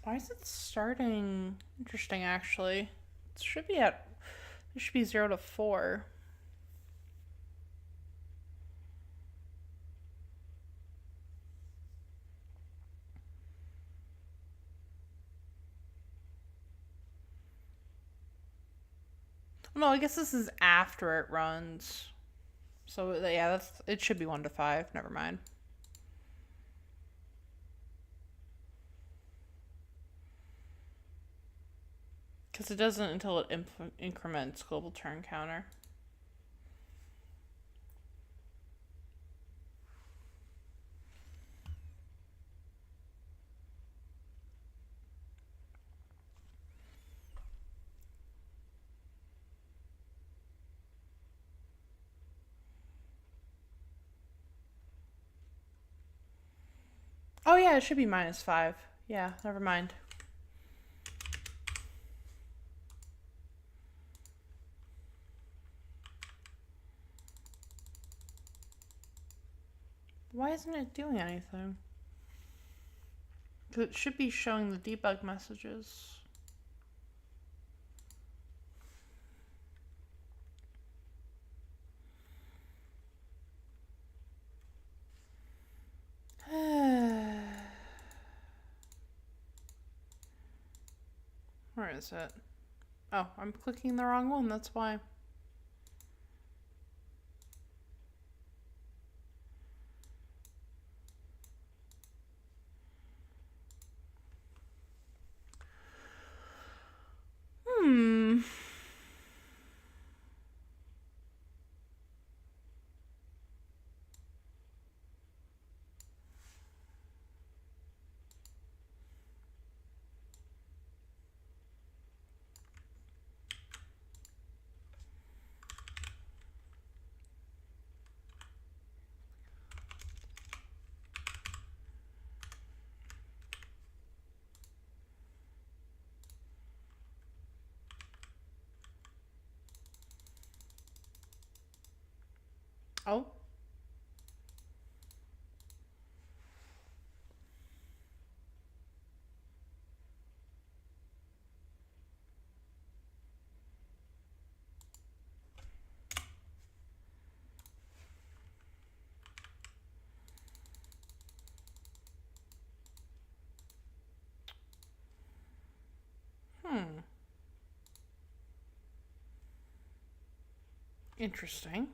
Why is it starting? Interesting, actually. It should be at. It should be 0 to 4. No, I guess this is after it runs. So yeah, it should be 1 to 5. Never mind. Because it doesn't until it increments global turn counter. Oh yeah, it should be -5. Yeah, never mind. Why isn't it doing anything? Because it should be showing the debug messages. Where is it? Oh, I'm clicking the wrong one, that's why. Hmm. Oh. Hmm. Interesting.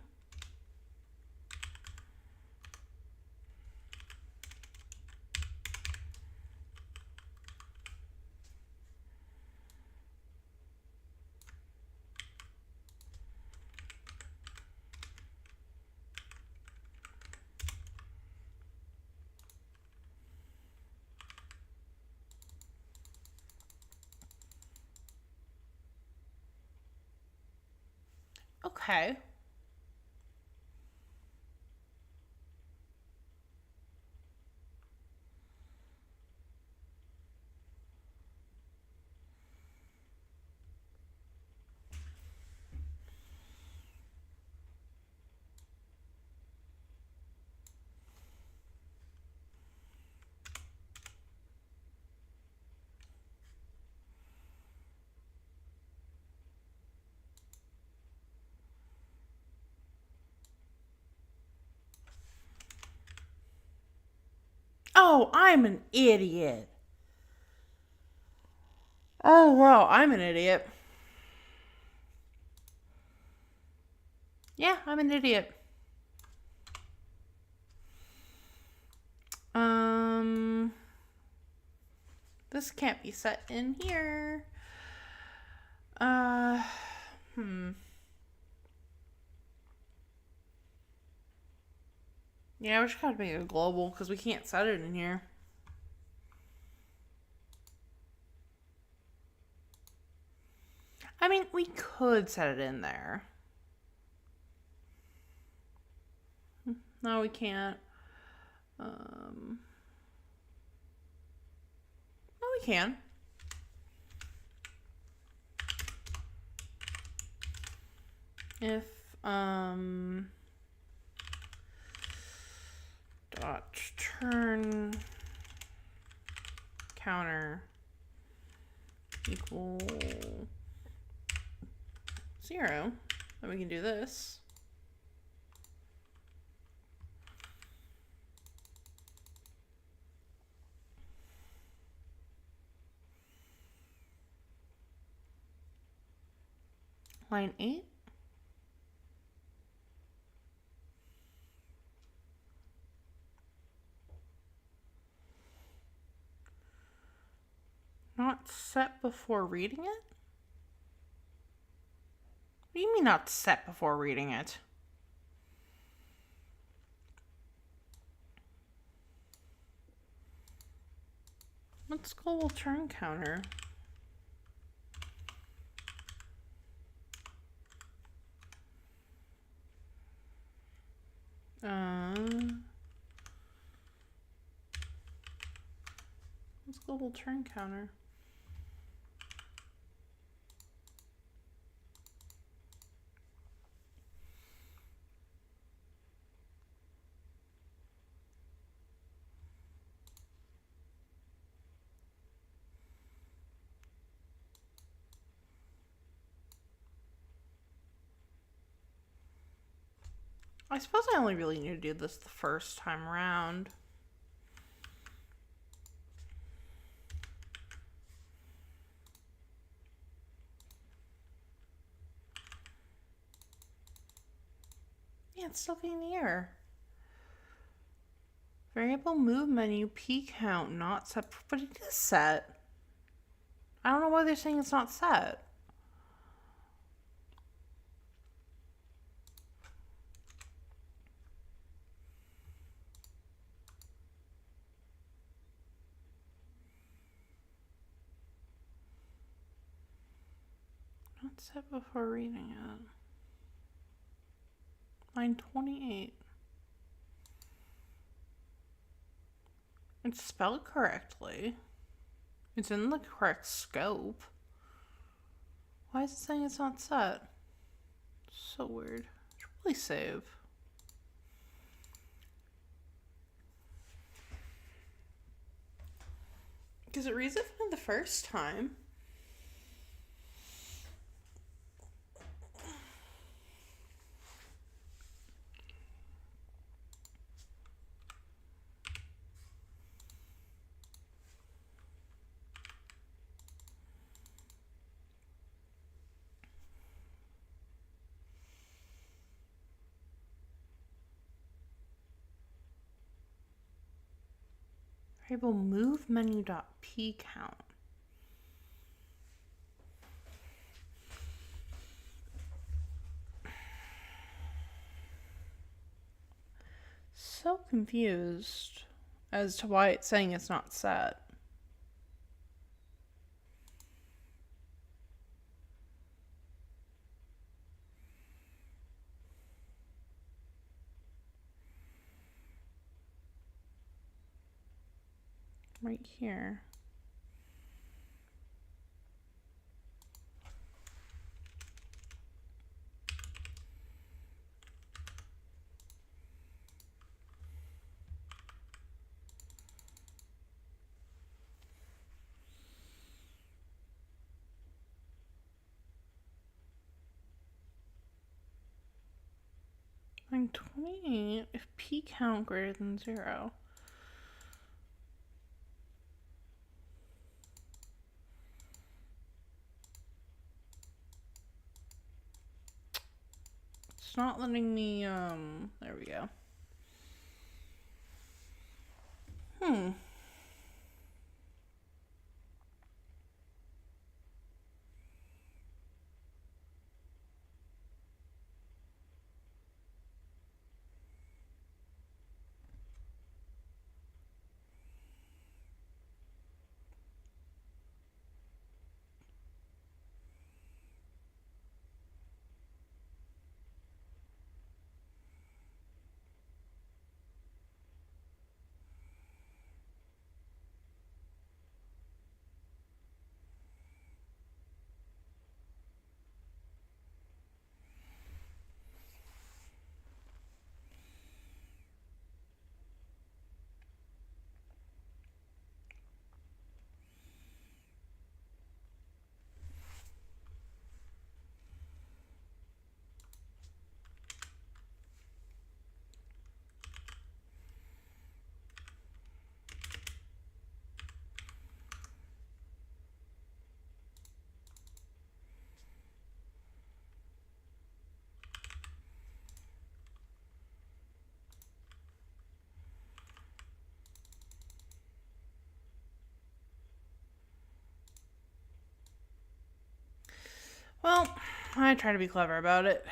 Okay. Oh, I'm an idiot. Oh, wow, I'm an idiot. Yeah, I'm an idiot. Um, this can't be set in here. Uh, hmm. Yeah, we just gotta make it global because we can't set it in here. I mean, we could set it in there. No, we can't. No, we can. If, dot turn counter equal 0, then we can do this. Line 8. Not set before reading it? What do you mean not set before reading it? What's global turn counter? What's global turn counter? I suppose I only really need to do this the first time around. it's still getting the error. Variable move menu, P count, not set. But it is set. I don't know why they're saying it's not set. Not set before reading it. Line 28. It's spelled correctly. It's in the correct scope. Why is it saying it's not set? So weird. I should really save. Because it reads it fine the first time. Variable move menu dot p count. So confused as to why it's saying it's not set. Right here. Line 28, if P count greater than 0. It's not letting me, there we go. Well, I try to be clever about it.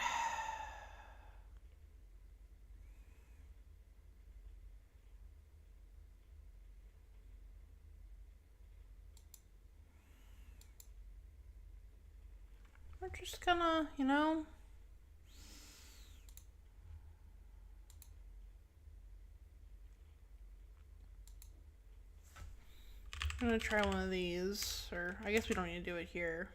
We're just gonna, I'm gonna try one of these, or I guess we don't need to do it here.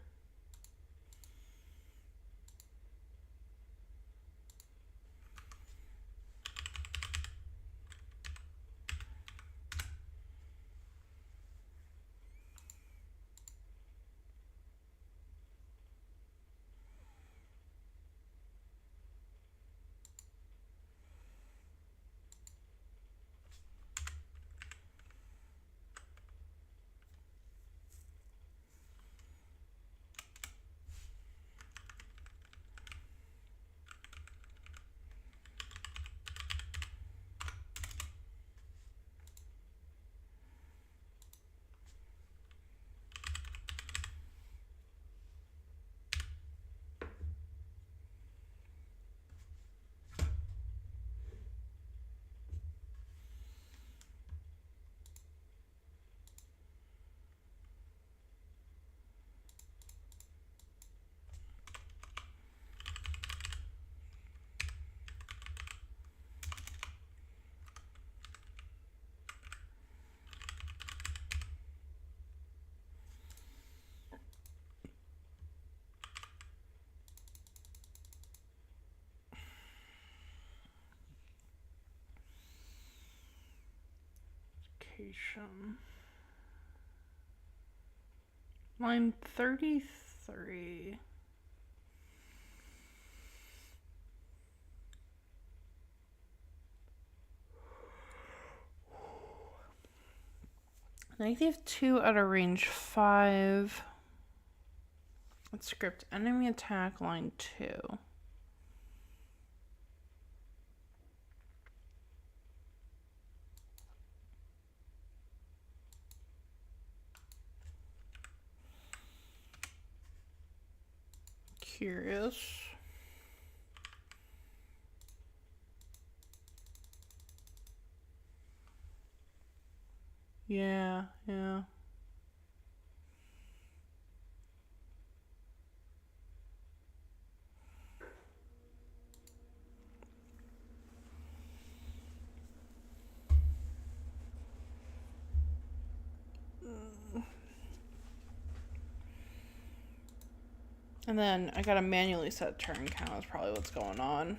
Orientation. Line 33. -2 out of range 5. Let's script enemy attack line 2. Curious. Yeah. And then I gotta manually set turn count is probably what's going on.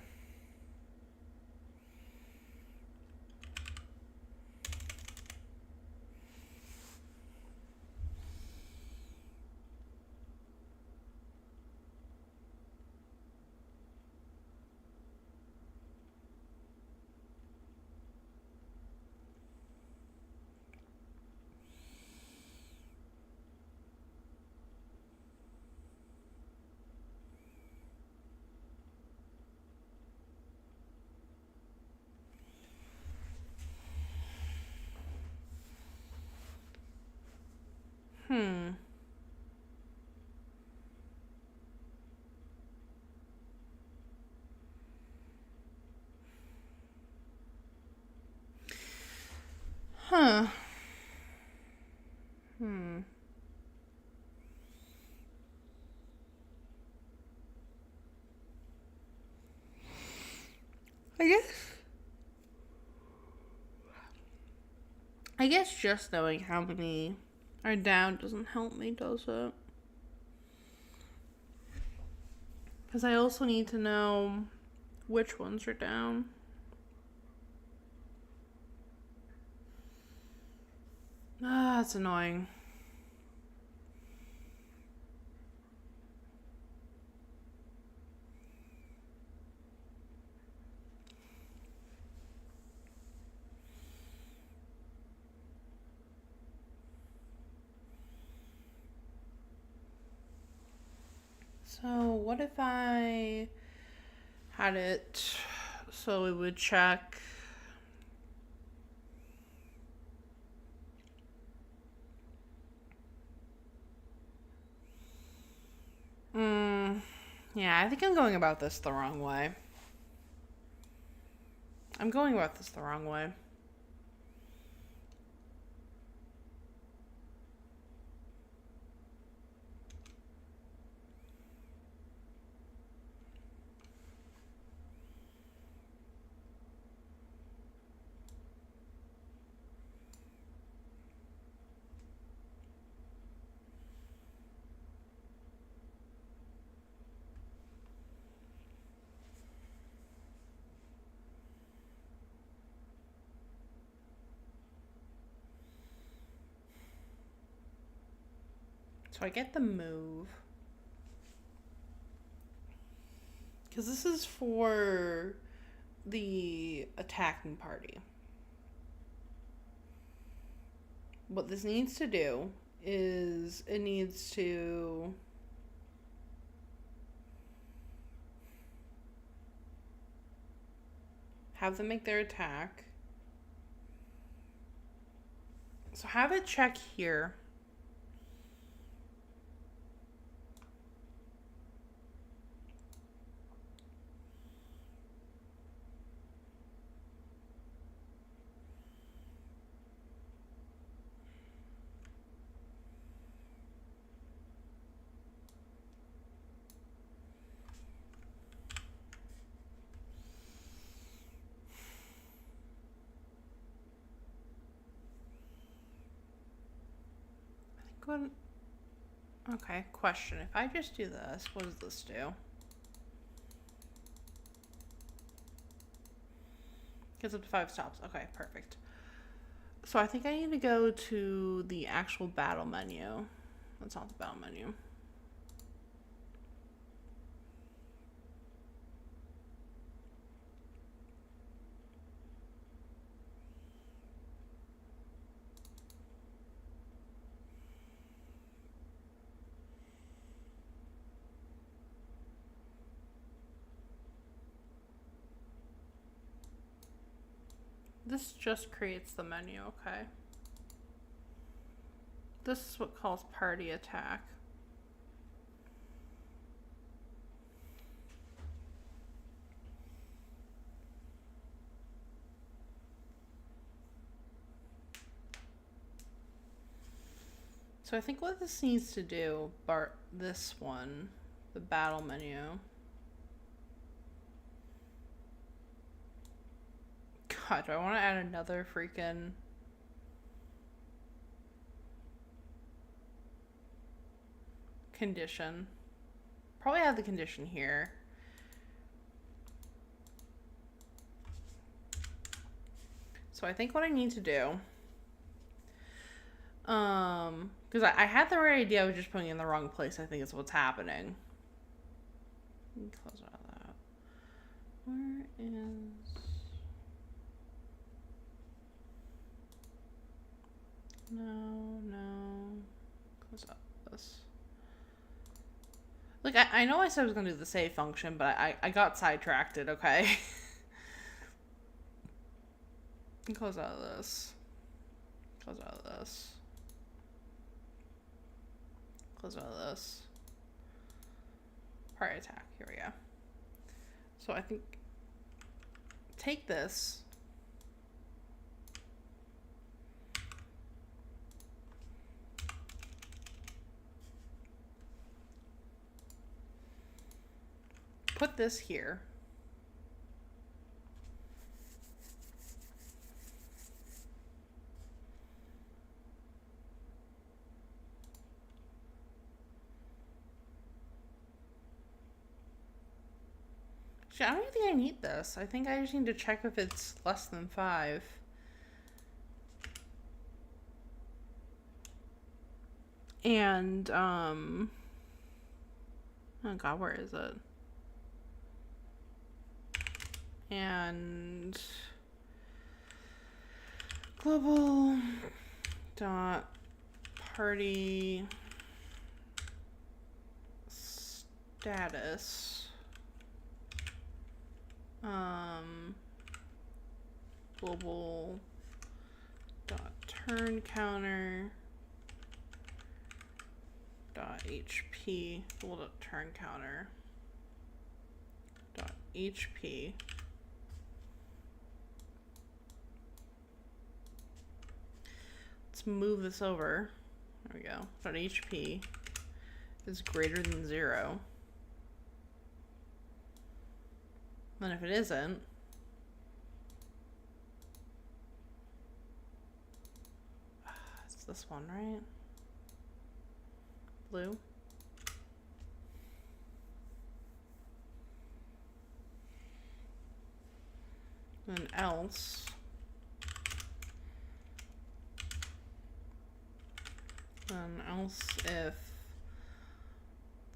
Huh. I guess just knowing how many are down doesn't help me, does it? Because I also need to know which ones are down. Ah, that's annoying. So what if I had it so it would check yeah, I think I'm going about this the wrong way. So I get the move. Because this is for the attacking party. What this needs to do is it needs to have them make their attack. So have it check here. Okay, question. If I just do this, what does this do? Gets up to 5 stops. Okay, perfect. So I think I need to go to the actual battle menu. That's not the battle menu. This just creates the menu, okay. This is what calls party attack. So I think what this needs to do, this one, the battle menu. God, do I want to add another freaking condition? Probably add the condition here. So I think what I need to do, because I had the right idea, I was just putting it in the wrong place. I think is what's happening. Close out of that. Where is? No. Close out this. Like, I know I said I was going to do the save function, but I got sidetracked, okay? Close out of this. Close out of this. Close out of this. Party attack. Here we go. So I think take this. Put this here. I don't even think I need this. I think I just need to check if it's less than 5. And, oh god, where is it? And global dot party status. Global dot turn counter dot HP global dot turn counter dot HP. Let's move this over. There we go. Dot HP is greater than 0. And if it isn't, it's this one, right? Blue. And else if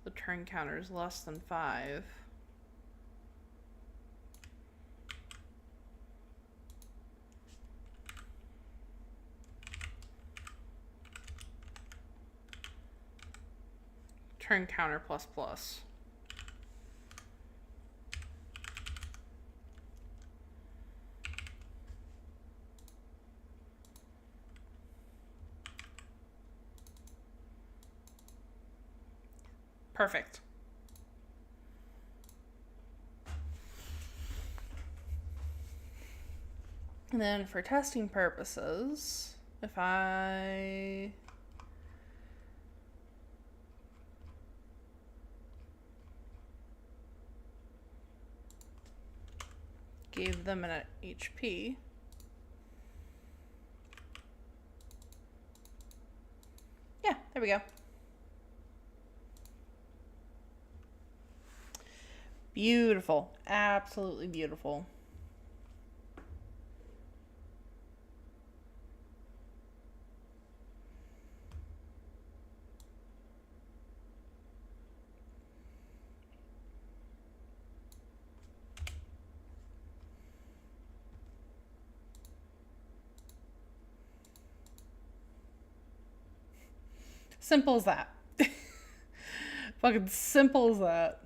the turn counter is less than 5, turn counter plus plus. Perfect. And then for testing purposes, if I gave them an HP, yeah, there we go. Beautiful. Absolutely beautiful. Simple as that. Fucking simple as that.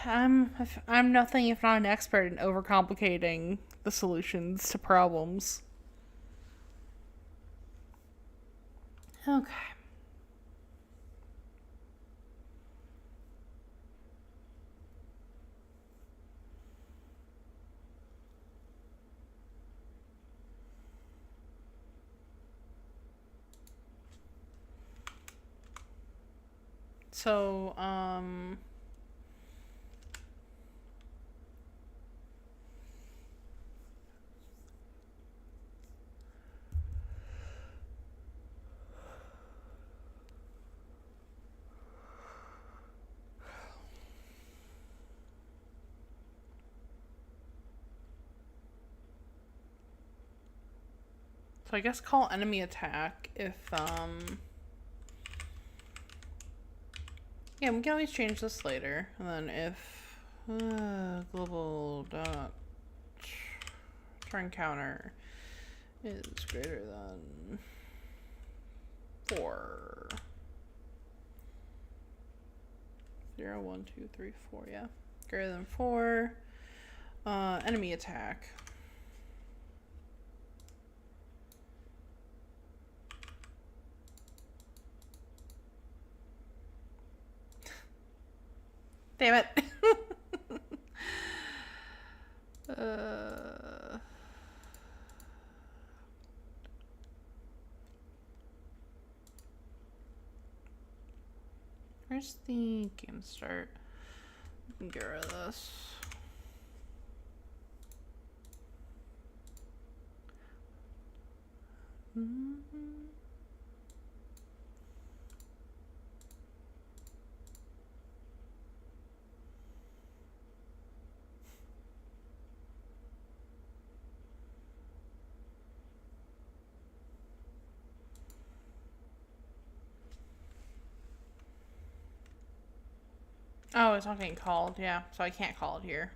I'm nothing if not an expert in overcomplicating the solutions to problems. Okay. So, so I guess call enemy attack if, yeah, we can always change this later. And then if, global dot turn counter is greater than 4. 0, 1, 2, 3, 4, yeah. Greater than 4. Enemy attack. Damn it. Where's the game start? We can get rid of this. Oh, it's not getting called. Yeah, so I can't call it here.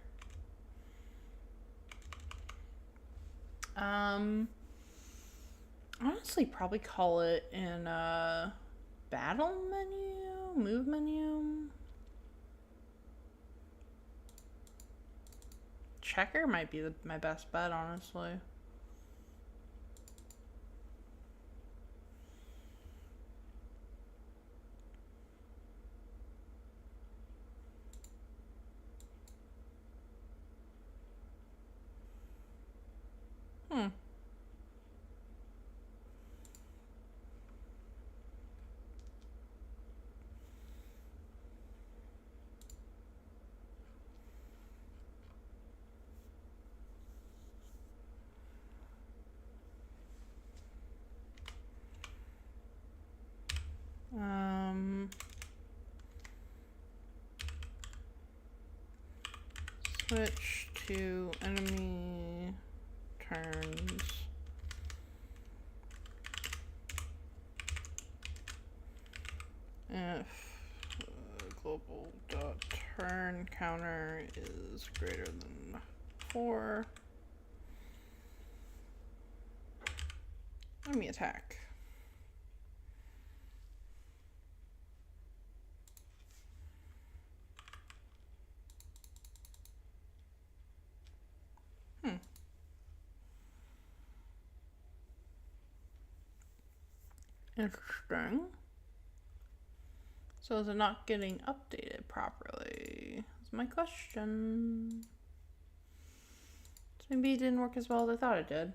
Honestly, probably call it in battle menu, move menu. Checker might be my best bet, honestly. Switch to enemy turns. If global dot turn counter is greater than 4. Enemy attack. Interesting. So is it not getting updated properly? That's my question. So maybe it didn't work as well as I thought it did.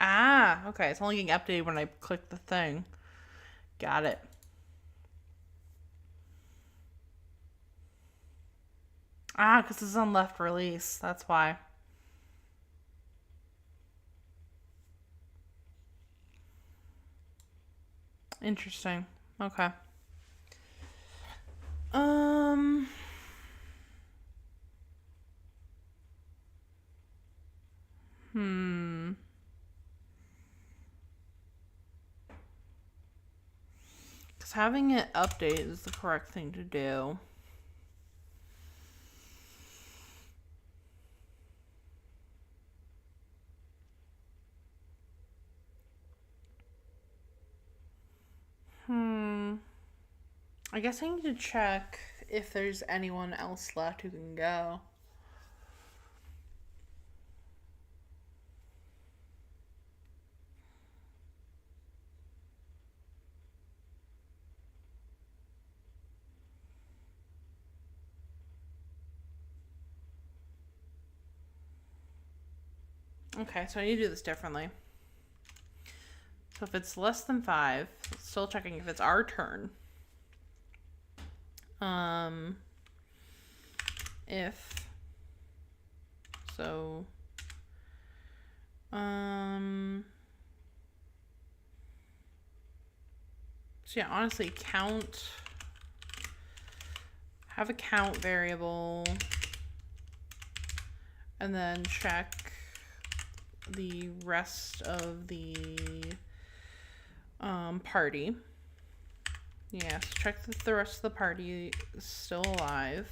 Ah, okay. It's only getting updated when I click the thing. Got it. Ah, because it's on left release. That's why. Interesting. Okay. Um. Hmm. Because having it update is the correct thing to do. I guess I need to check if there's anyone else left who can go. Okay, so I need to do this differently. So if it's less than 5, still checking if it's our turn. If so, so yeah, honestly, have a count variable, and then check the rest of the party. Yes, check that the rest of the party is still alive.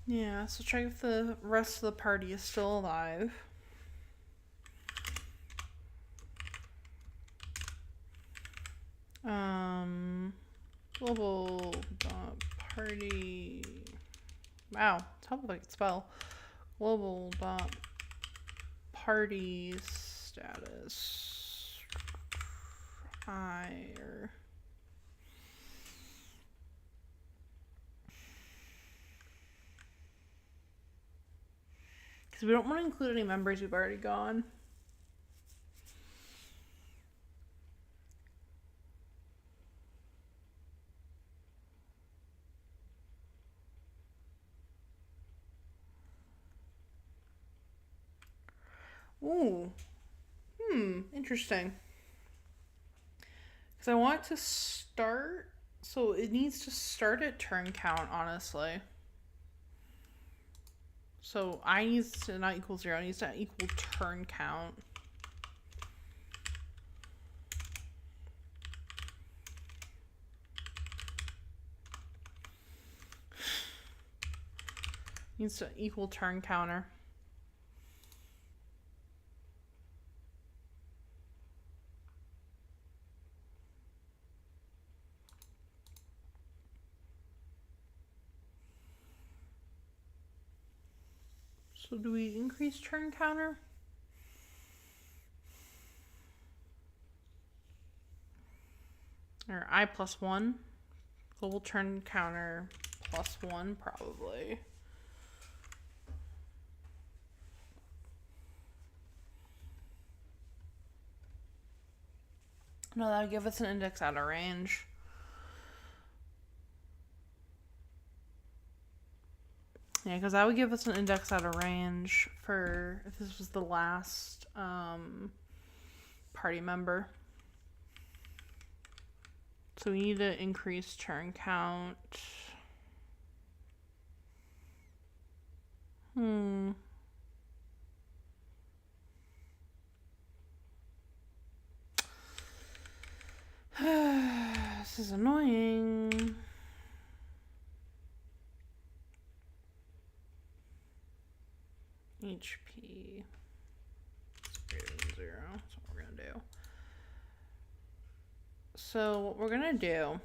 Yeah, so check if the rest of the party is still alive. Global party. Wow, it's helpful if I can spell. Global party status higher. Because we don't want to include any members who've already gone. Ooh. Interesting. Because I want it to start, so it needs to start at turn count, honestly. So I needs to not equal 0, it needs to equal turn count. Needs to equal turn counter. So do we increase turn counter? Or I plus 1? Global turn counter plus 1, probably. No, that would give us an index out of range. Yeah, because that would give us an index out of range for if this was the last party member. So we need to increase turn count. This is annoying. HP is greater than 0. That's what we're going to do. So what we're going to do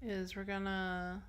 is we're going to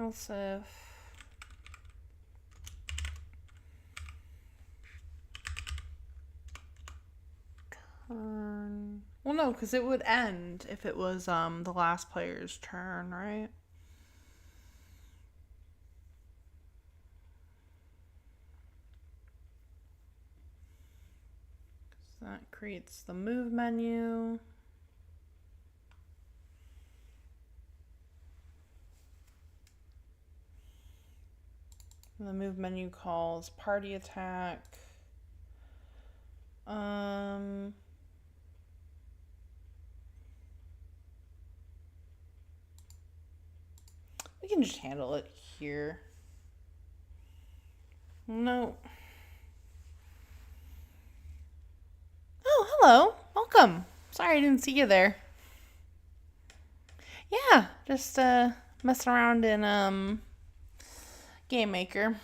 Else if... Well, no, because it would end if it was the last player's turn, right? So that creates the move menu. And the move menu calls party attack. We can just handle it here. No. Oh, hello. Welcome. Sorry I didn't see you there. Yeah, just messing around in GameMaker.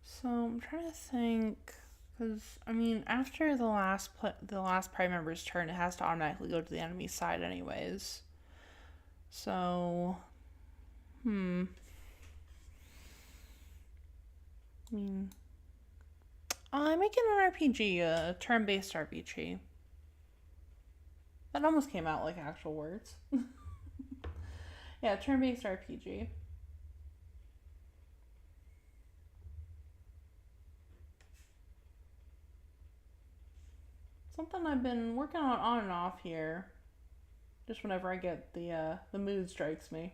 So I'm trying to think, because I mean, after the last prime member's turn, it has to automatically go to the enemy side, anyways. So, I mean, I'm making an RPG, a turn-based RPG. That almost came out like actual words. Yeah, turn-based RPG. Something I've been working on and off here. Just whenever I get the mood strikes me.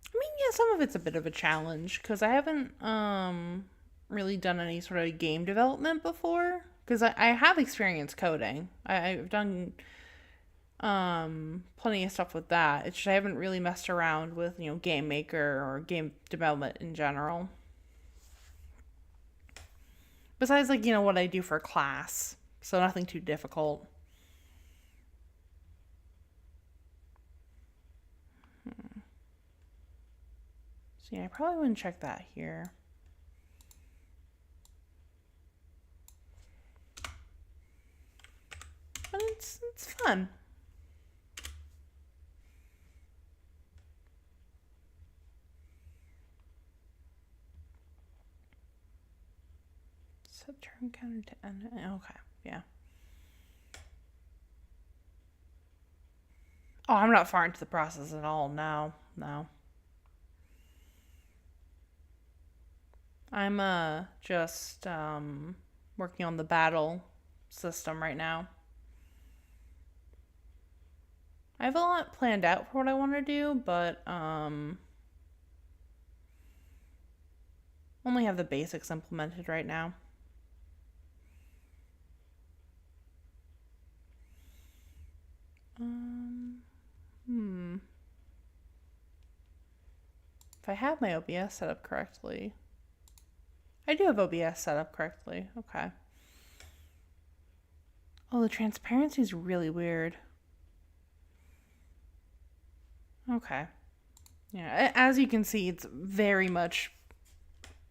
I mean, yeah, some of it's a bit of a challenge because I haven't really done any sort of game development before. Because I have experience coding. I've done plenty of stuff with that. It's just I haven't really messed around with, GameMaker or game development in general. Besides, like, what I do for class. So nothing too difficult. So yeah, I probably wouldn't check that here. But it's fun. Set turn counter to end. Okay, yeah. Oh, I'm not far into the process at all. No. I'm just working on the battle system right now. I have a lot planned out for what I want to do, but only have the basics implemented right now. If I have my OBS set up correctly. I do have OBS set up correctly. Okay. Oh, the transparency is really weird. Okay. Yeah, as you can see, it's very much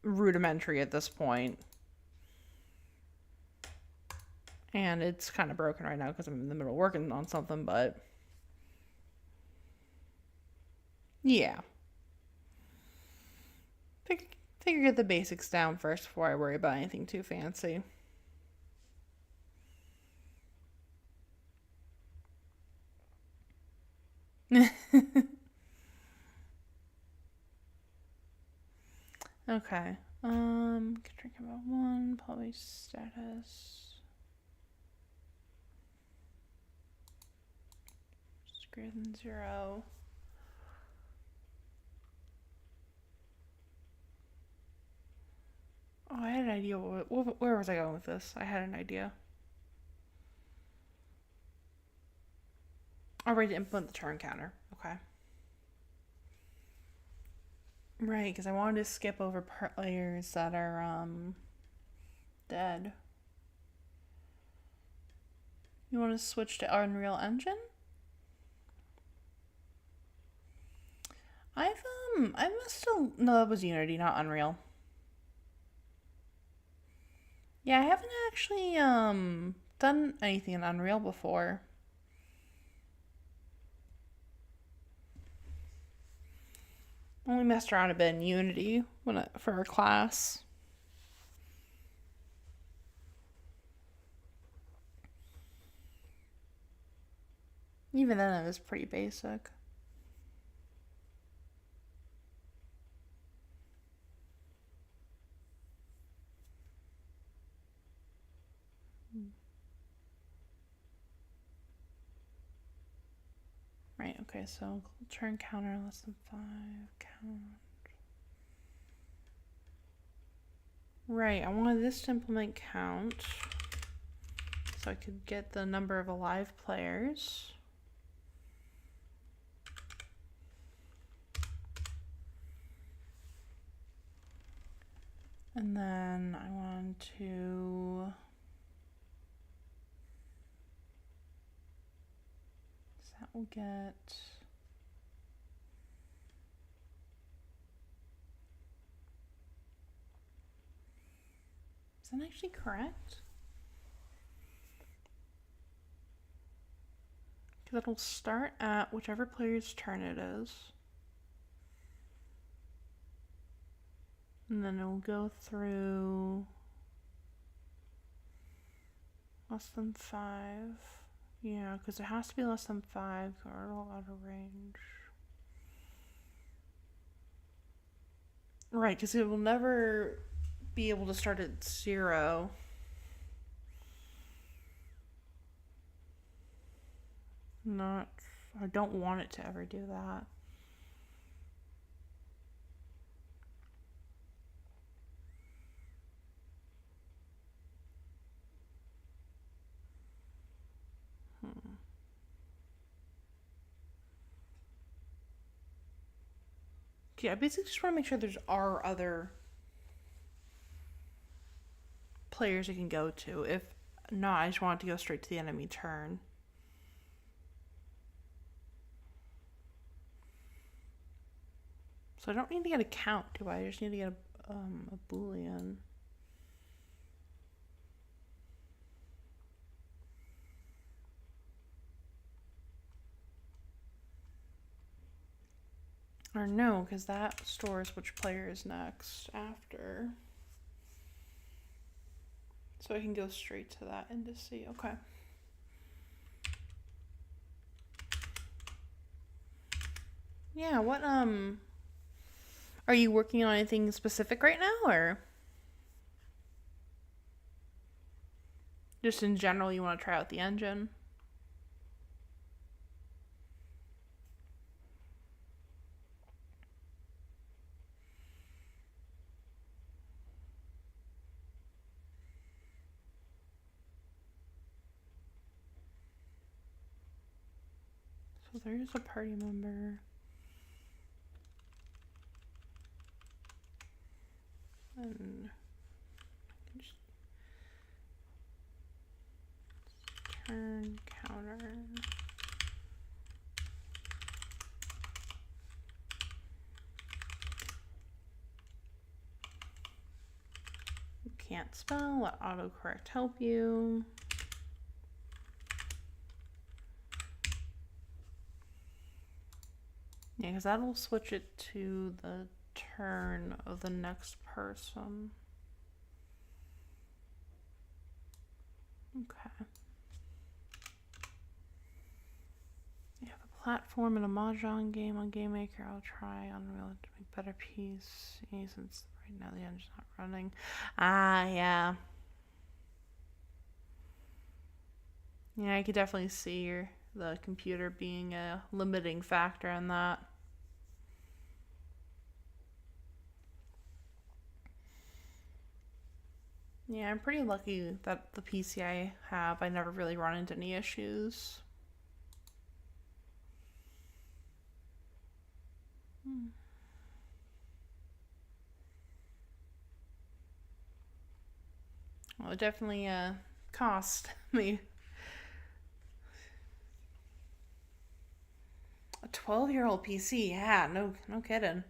rudimentary at this point. And it's kind of broken right now because I'm in the middle of working on something, but yeah. Figure get the basics down first before I worry about anything too fancy. Okay. Can drink about 1, poly status. Just greater than 0. Oh, I had an idea. Where was I going with this? I had an idea. Already to implement the turn counter. Okay. Right, because I wanted to skip over players that are dead. You want to switch to Unreal Engine? I must still, no, that was Unity, not Unreal. Yeah, I haven't actually, done anything in Unreal before. Only messed around a bit in Unity for a class. Even then, it was pretty basic. Right, okay, so turn counter less than 5, count. Right, I wanted this to implement count so I could get the number of alive players. And then I want to so that will get is that actually correct? Because it'll start at whichever player's turn it is. And then it'll go through less than 5. Yeah, because it has to be less than 5 or it'll out of range. Right, because it will never be able to start at 0. I don't want it to ever do that. Yeah, I basically just want to make sure there's other players you can go to. If not, I just want it to go straight to the enemy turn. So I don't need to get a count, do I? I just need to get a Boolean. Or no, because that stores which player is next after. So I can go straight to that indice. Okay. Yeah, what are you working on anything specific right now, or just in general you want to try out the engine? So there's a party member. And just turn counter. You can't spell, let autocorrect help you. Yeah, because that'll switch it to the turn of the next person. Okay. Yeah, the platform in a Mahjong game on GameMaker. I'll try Unreal to make better PC since right now the engine's not running. Yeah. Yeah, I could definitely see the computer being a limiting factor in that. Yeah, I'm pretty lucky that the PC I have, I never really run into any issues. Well, it definitely cost me A 12-year-old PC, yeah, no kidding.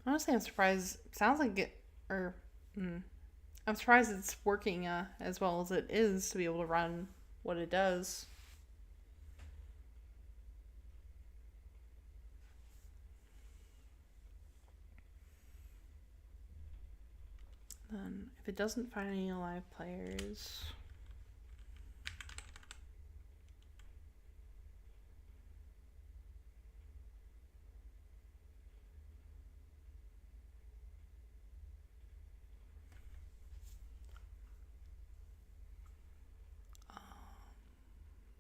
Honestly, I'm surprised. Sounds like it, or I'm surprised it's working as well as it is to be able to run what it does. Then, if it doesn't find any live players,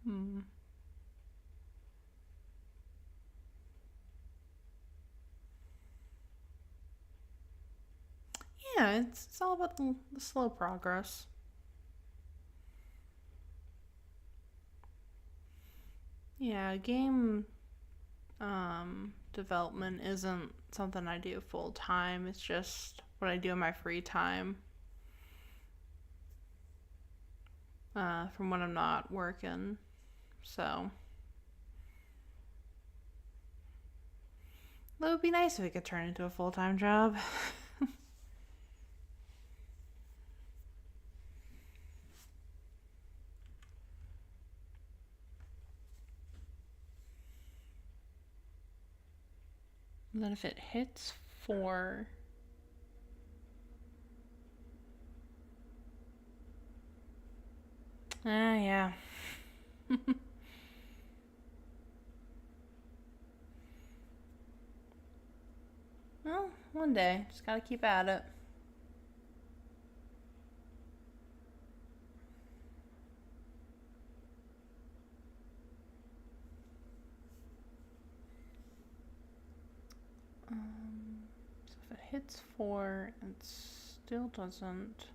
hmm. Yeah, it's all about the slow progress. Yeah, game development isn't something I do full time. It's just what I do in my free time. From when I'm not working. So it would be nice if it could turn into a full time job. And then if it hits 4, yeah. Well, one day, just gotta keep at it. So if it hits 4 and still doesn't,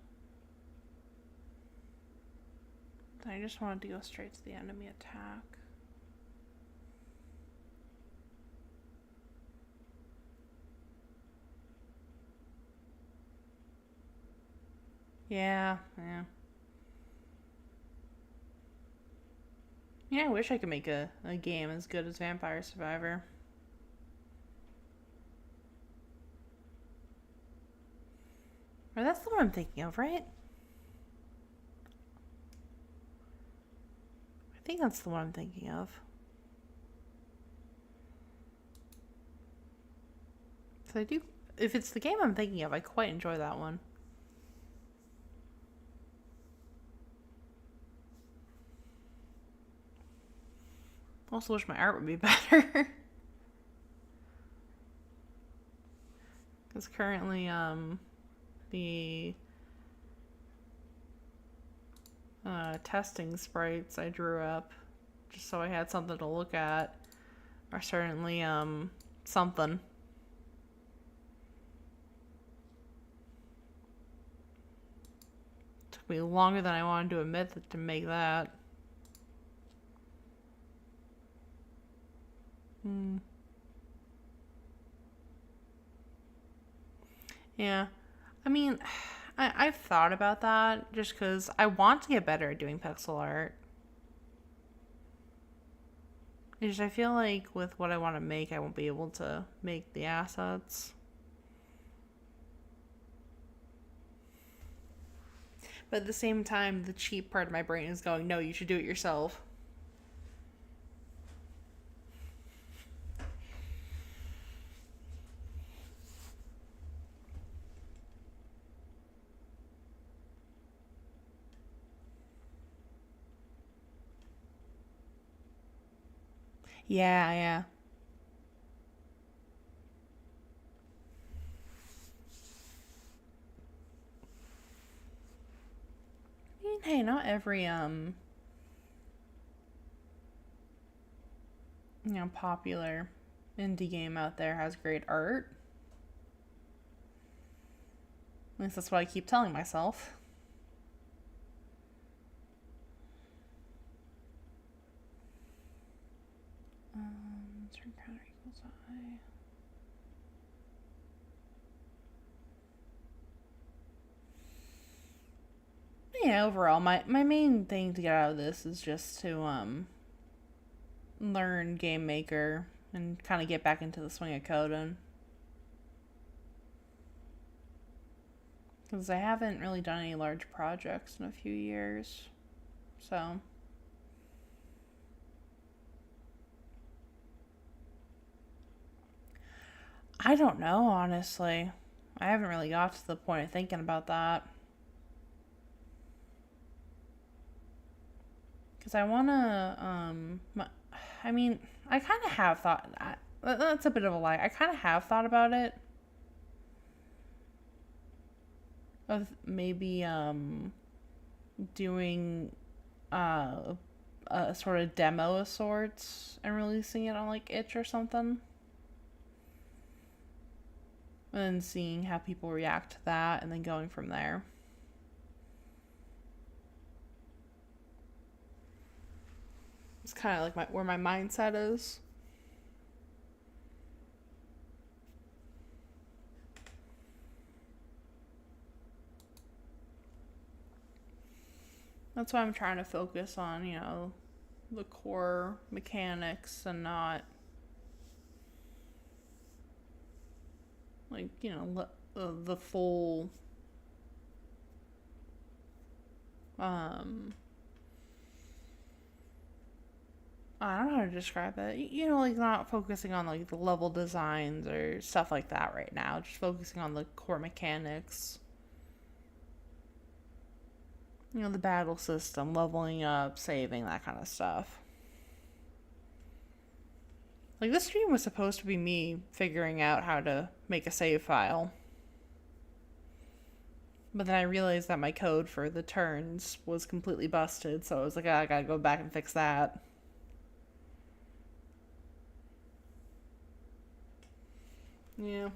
then I just wanted to go straight to the enemy attack. Yeah. Yeah, I wish I could make a game as good as Vampire Survivor. Or that's the one I'm thinking of, right? I think that's the one I'm thinking of. So I do. If it's the game I'm thinking of, I quite enjoy that one. Also wish my art would be better. Because currently, the testing sprites I drew up, just so I had something to look at, are certainly something. Took me longer than I wanted to admit to make that. Yeah. I mean, I've thought about that just because I want to get better at doing pixel art. It's just I feel like with what I want to make, I won't be able to make the assets. But at the same time, the cheap part of my brain is going, no, you should do it yourself. Yeah. I mean, hey, not every popular indie game out there has great art. At least that's what I keep telling myself. Turn counter equals I. yeah, overall, my main thing to get out of this is just to learn GameMaker and kind of get back into the swing of coding. Because I haven't really done any large projects in a few years. So. I don't know, honestly. I haven't really got to the point of thinking about that. Because I want to, I mean, I kind of have thought that. That's a bit of a lie. I kind of have thought about it. Of maybe, doing, a sort of demo of sorts and releasing it on, like, itch or something. And then seeing how people react to that and then going from there. It's kind of like where my mindset is. That's why I'm trying to focus on, the core mechanics and not, like, the full, I don't know how to describe it. Like not focusing on like the level designs or stuff like that right now. Just focusing on the core mechanics. The battle system, leveling up, saving, that kind of stuff. Like this stream was supposed to be me figuring out how to make a save file. But then I realized that my code for the turns was completely busted, so I was like, I gotta go back and fix that. Yeah.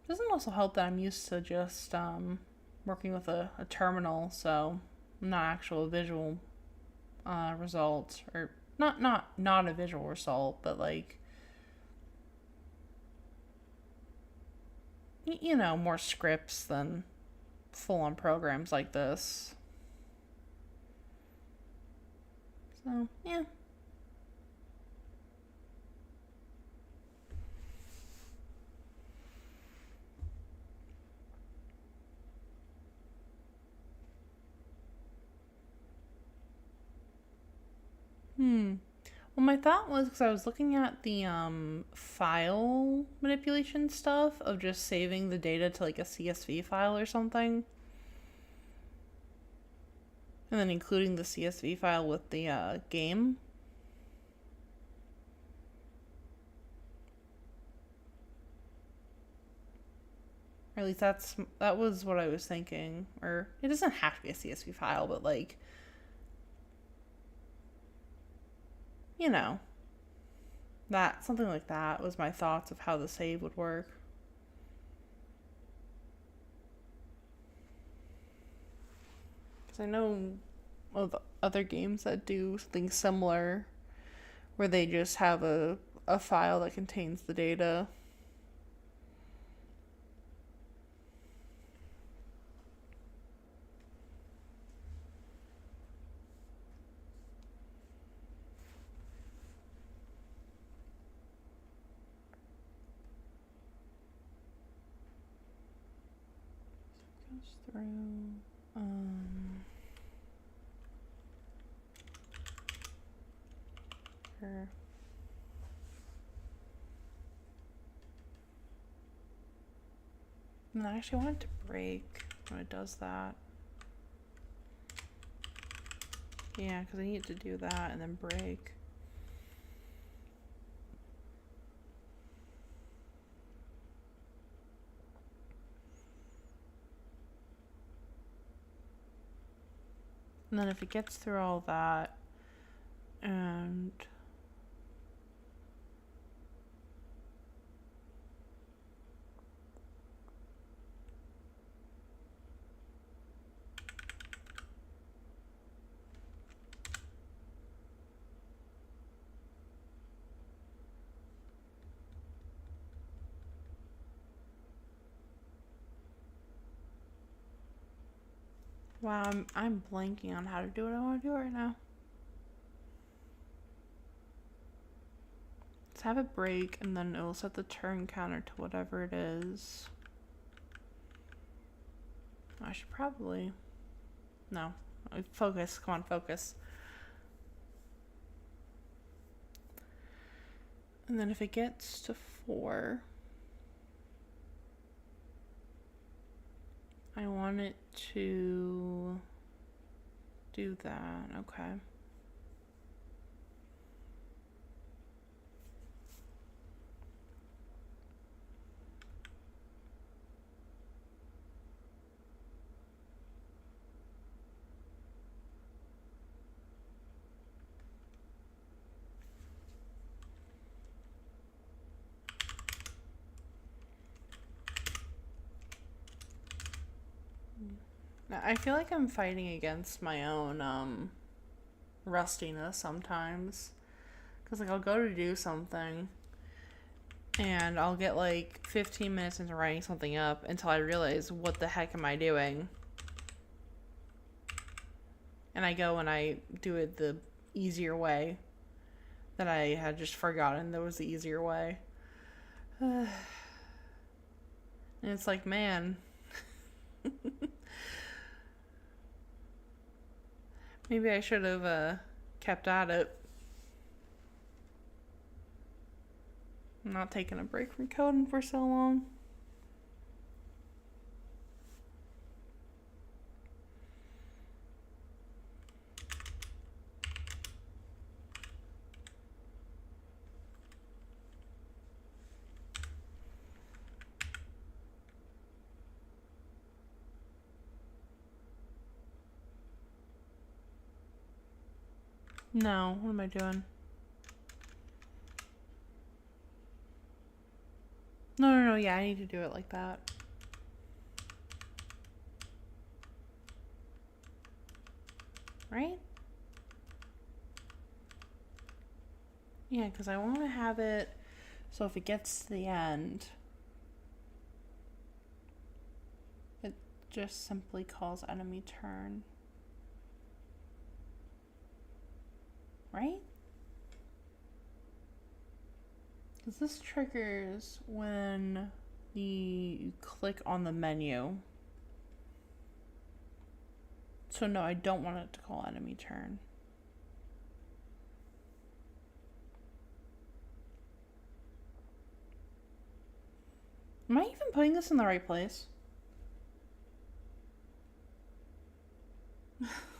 Doesn't also help that I'm used to just working with a terminal, so not actual visual result, or not a visual result, but like more scripts than full-on programs like this. So, yeah. Well, my thought was, because I was looking at the file manipulation stuff of just saving the data to like a CSV file or something. And then including the CSV file with the game. Or at least that was what I was thinking. Or it doesn't have to be a CSV file, but like, that something like that was my thoughts of how the save would work. Because I know of other games that do something similar, where they just have a file that contains the data. Goes through. Sure. And I actually want it to break when it does that. Yeah, because I need to do that and then break. And then if it gets through all that, and Wow, I'm blanking on how to do what I want to do right now. Let's have it break, and then it'll set the turn counter to whatever it is. I should probably... No. Focus. Come on, focus. And then if it gets to 4... I want it to do that. Okay. I feel like I'm fighting against my own rustiness sometimes. Because, like, I'll go to do something, and I'll get, like, 15 minutes into writing something up until I realize, what the heck am I doing? And I go and I do it the easier way that I had just forgotten there was the easier way. And it's like, man... Maybe I should have kept at it. I'm not taking a break from coding for so long. No, what am I doing? No, yeah, I need to do it like that. Right? Yeah, because I want to have it so if it gets to the end, it just simply calls enemy turn. Right? Because this triggers when you click on the menu. So no, I don't want it to call enemy turn. Am I even putting this in the right place?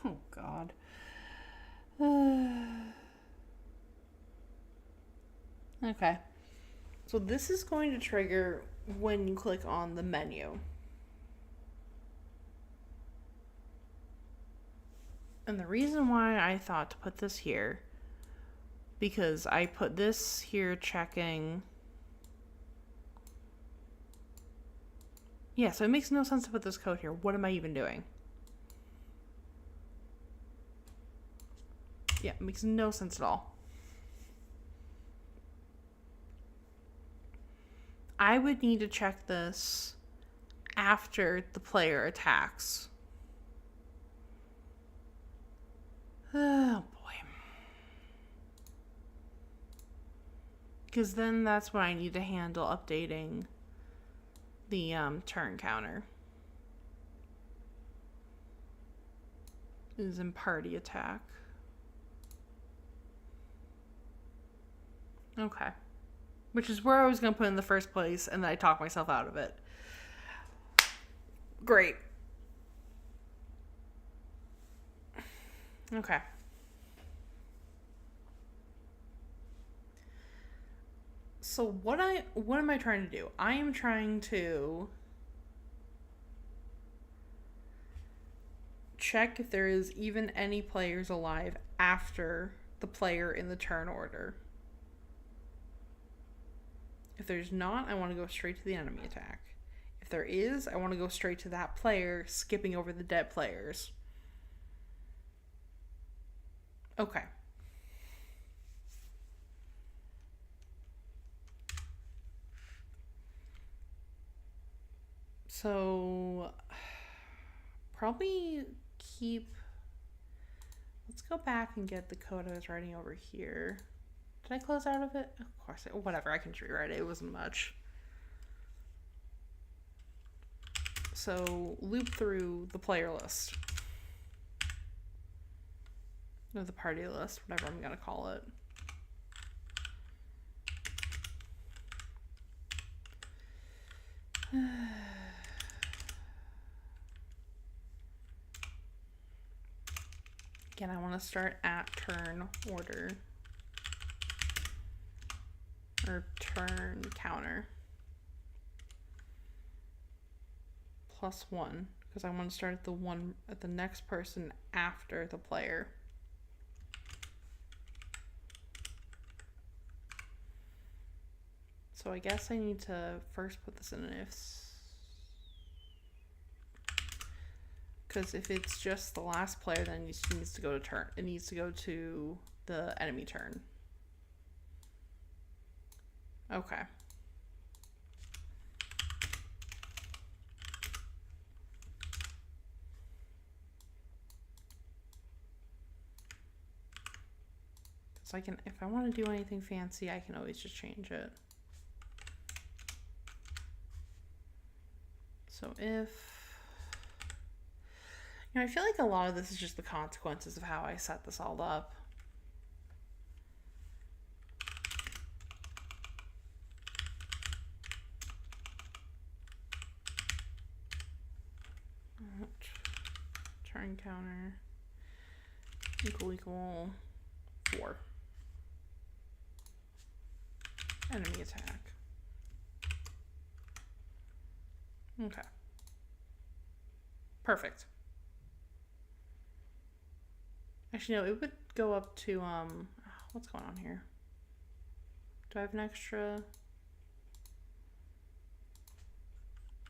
Oh, God. Okay. So this is going to trigger when you click on the menu. And the reason why I thought to put this here, because I put this here checking. Yeah, so it makes no sense to put this code here. What am I even doing? Yeah, it makes no sense at all. I would need to check this after the player attacks. Oh, boy. Because then that's when I need to handle updating the turn counter. Is in party attack. Okay. Which is where I was going to put in the first place, and then I talked myself out of it. Great. Okay. So what am I trying to do? I am trying to check if there is even any players alive after the player in the turn order. If there's not, I want to go straight to the enemy attack. If there is, I want to go straight to that player, skipping over the dead players. Okay. So, probably keep... Let's go back and get the code I was writing over here. Did I close out of it? Of course. Whatever, I can just rewrite it. It wasn't much. So loop through the player list. Or the party list, whatever I'm gonna call it. Again, I want to start at turn order. Or turn counter. +1, because I want to start at the next person after the player. So I guess I need to first put this in an ifs. Because if it's just the last player, then it needs to go to turn. It needs to go to the enemy turn. Okay. So I can, if I want to do anything fancy, I can always just change it. So if, you know, I feel like a lot of this is just the consequences of how I set this all up. Turn counter equal 4. Enemy attack. Okay. Perfect. Actually, no, it would go up to, what's going on here? Do I have an extra?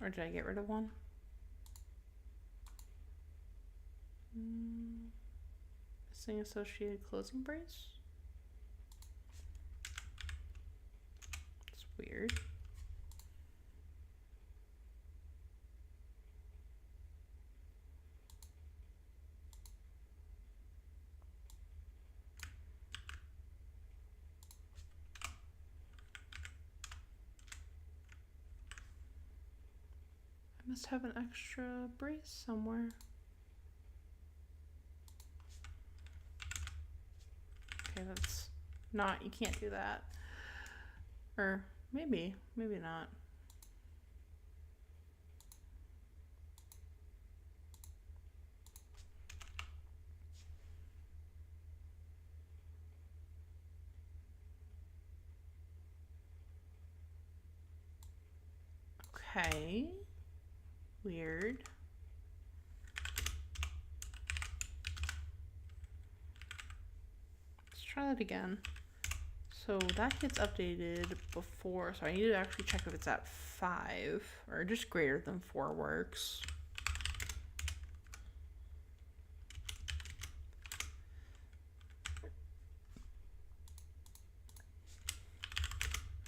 Or did I get rid of one? Missing associated closing brace? It's weird. I must have an extra brace somewhere. Okay, that's not, you can't do that. Or maybe not. Okay. Weird. Let's try that again. So that gets updated before, so I need to actually check if it's at 5 or just greater than 4 works.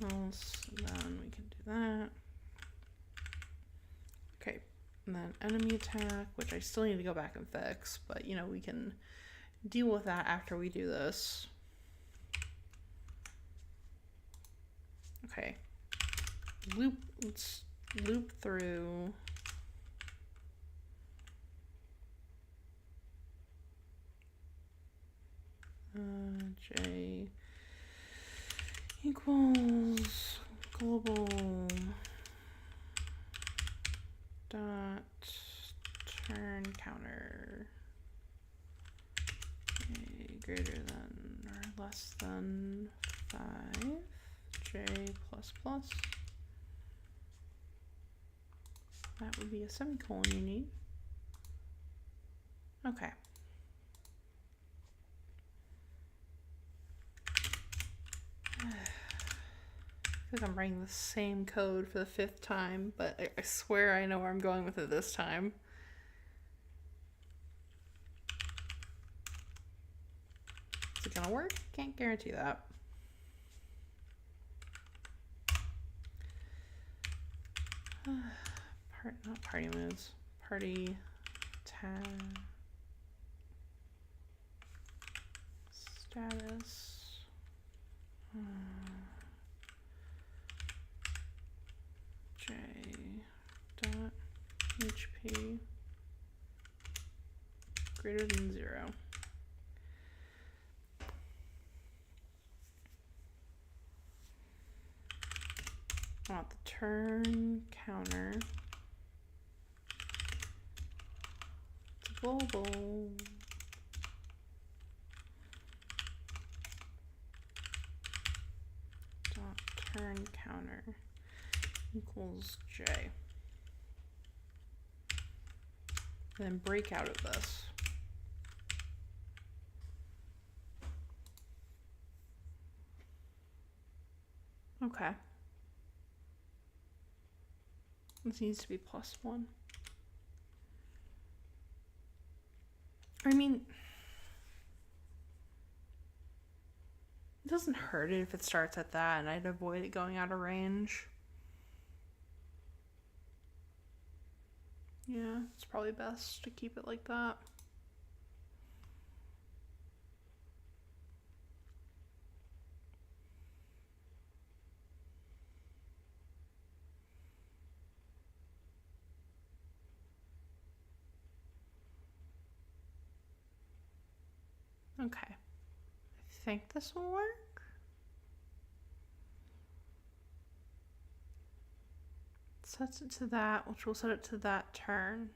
Else, then we can do that. Okay, and then enemy attack, which I still need to go back and fix, but you know, we can deal with that after we do this. Okay, let's loop through J equals global dot turn counter greater than or less than 5 J plus plus. That would be a semicolon you need. Okay. I feel like I'm writing the same code for the 5th time, but I swear I know where I'm going with it this time. Is it gonna work? Can't guarantee that. Not party moves. Party tab. status. J dot HP greater than 0. I want the turn counter to global. Dot turn counter equals J. And then break out of this. Okay. This needs to be +1. I mean, it doesn't hurt it if it starts at that, and I'd avoid it going out of range. Yeah, it's probably best to keep it like that. Okay. I think this will work. Sets it to that, which will set it to that turn.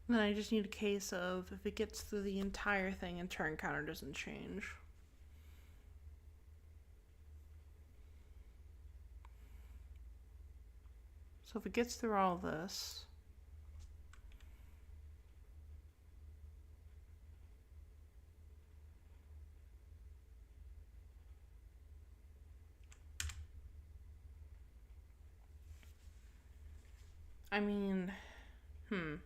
Then I just need a case of if it gets through the entire thing and turn counter doesn't change. So if it gets through all this, I mean, might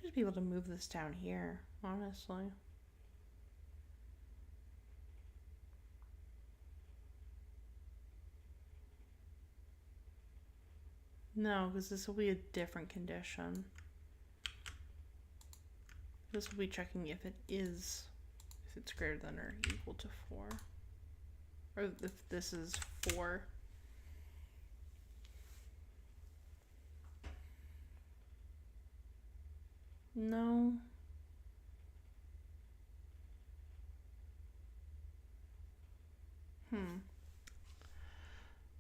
just be able to move this down here, honestly. No, because this will be a different condition. This will be checking if it's greater than or equal to 4. Or if this is 4. No.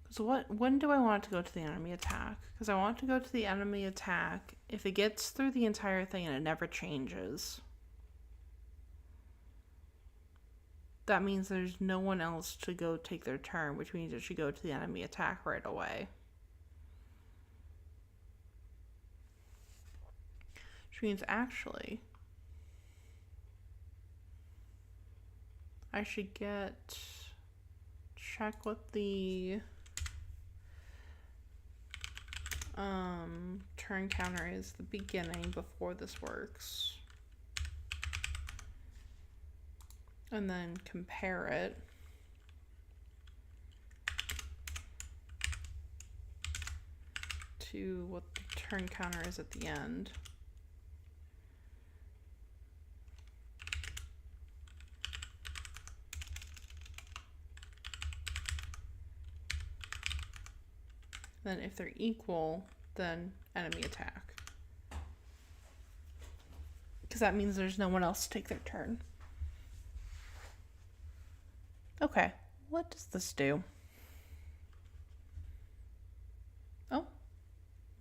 So when do I want it to go to the enemy attack? Because I want it to go to the enemy attack if it gets through the entire thing and it never changes. That means there's no one else to go take their turn, which means it should go to the enemy attack right away. Which means actually I should check what the turn counter is the beginning before this works. And then compare it to what the turn counter is at the end. Then if they're equal, then enemy attack. Because that means there's no one else to take their turn. Okay, what does this do? Oh,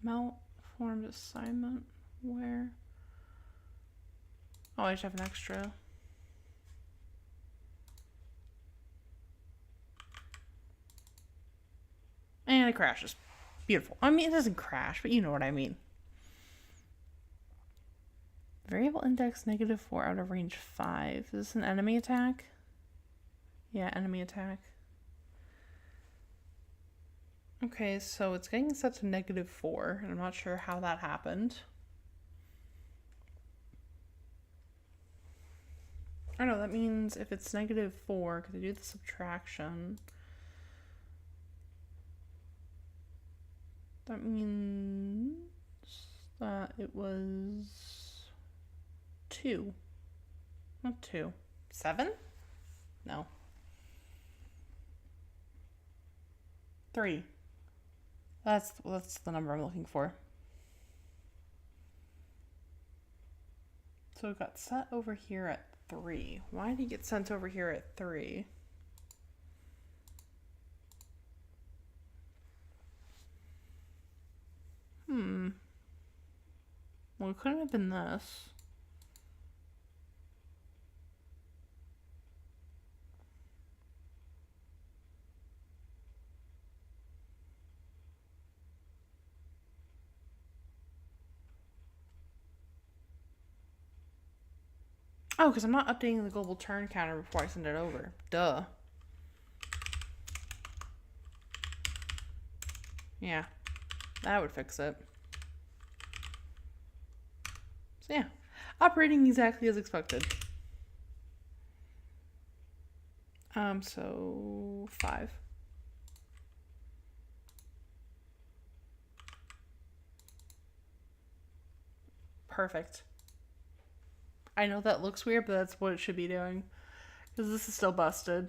malformed assignment. Where? Oh, I just have an extra. And it crashes. Beautiful. I mean, it doesn't crash, but you know what I mean. Variable index -4 out of range 5. Is this an enemy attack? Yeah, enemy attack. Okay, so it's getting set to -4, and I'm not sure how that happened. I don't know, that means if it's -4, because I do the subtraction. That means that it was 2. Not 2. 7? No. 3. That's the number I'm looking for. So it got set over here at 3. Why did it get sent over here at 3? Well, it couldn't have been this. Oh, because I'm not updating the global turn counter before I send it over. Duh. Yeah, that would fix it. So yeah, operating exactly as expected. So 5. Perfect. I know that looks weird, but that's what it should be doing. Because this is still busted.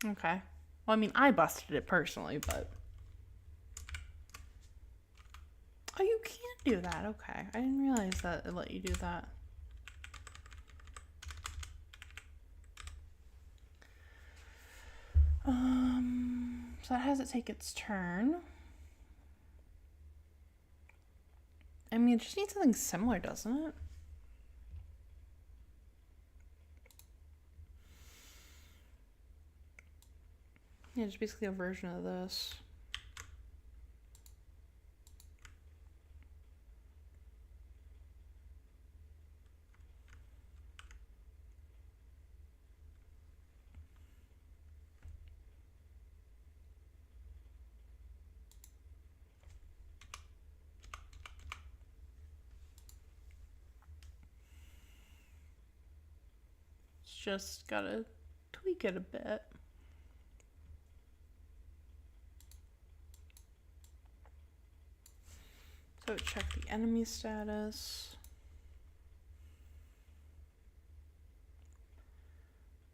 Okay. Well, I mean, I busted it personally, but... Oh, you can't do that. Okay. I didn't realize that it let you do that. So that has it take its turn. I mean, it just needs something similar, doesn't it? Yeah, just basically a version of this. Just gotta tweak it a bit. So check the enemy status.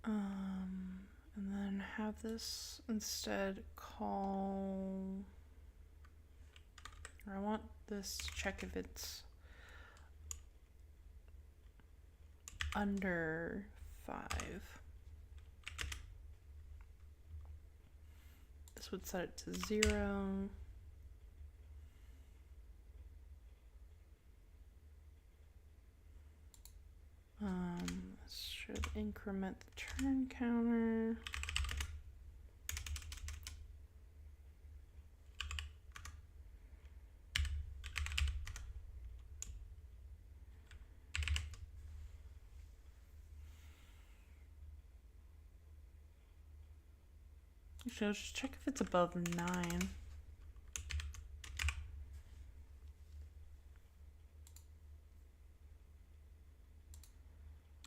And then have this instead call, or I want this to check if it's under 5. This would set it to 0. This should increment the turn counter. Actually, let's just check if it's above 9.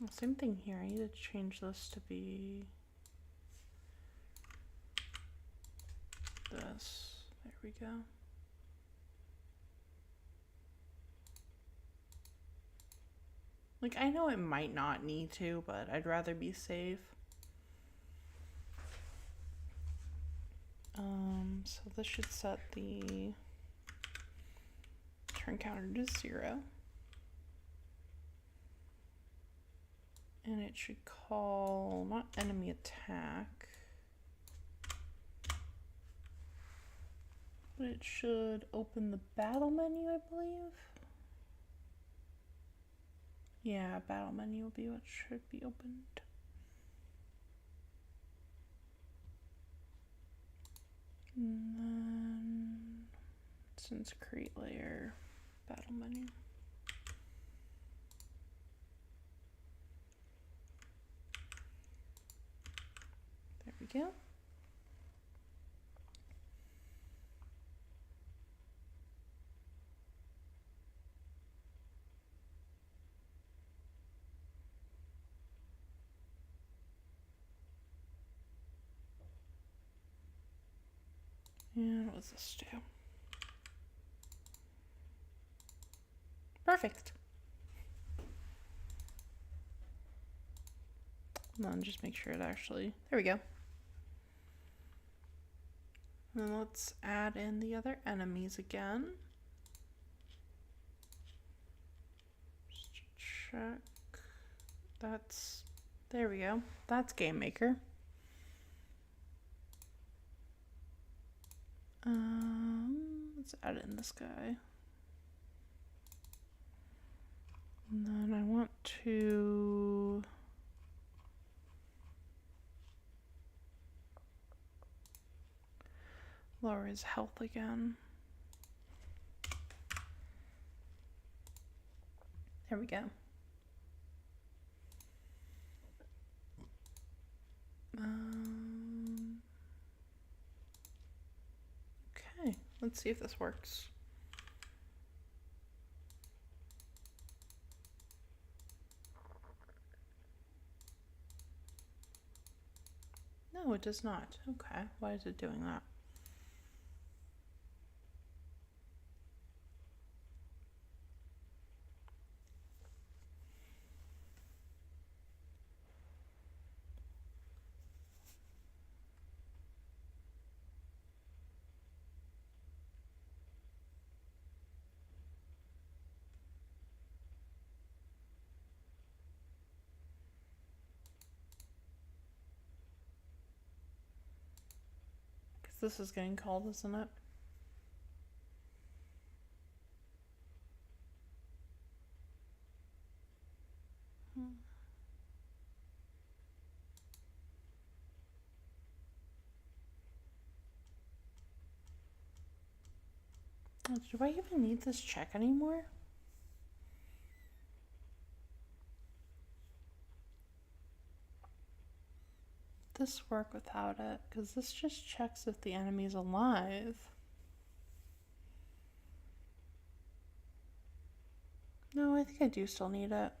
Well, same thing here. I need to change this to be this. There we go. Like, I know it might not need to, but I'd rather be safe. So this should set the turn counter to 0. And it should call, not enemy attack, but it should open the battle menu, I believe. Yeah, battle menu will be what should be opened. And then, since create layer, battle menu. There we go. And what does this do? Perfect. And then just make sure it actually, there we go. And then let's add in the other enemies again. Just to check. That's, there we go. That's GameMaker. Let's add in this guy. And then I want to lower his health again. There we go. Okay, let's see if this works. No, it does not. Okay, why is it doing that? This is getting called, isn't it? Do I even need this check anymore? This work without it? Because this just checks if the enemy's alive. No, I think I do still need it.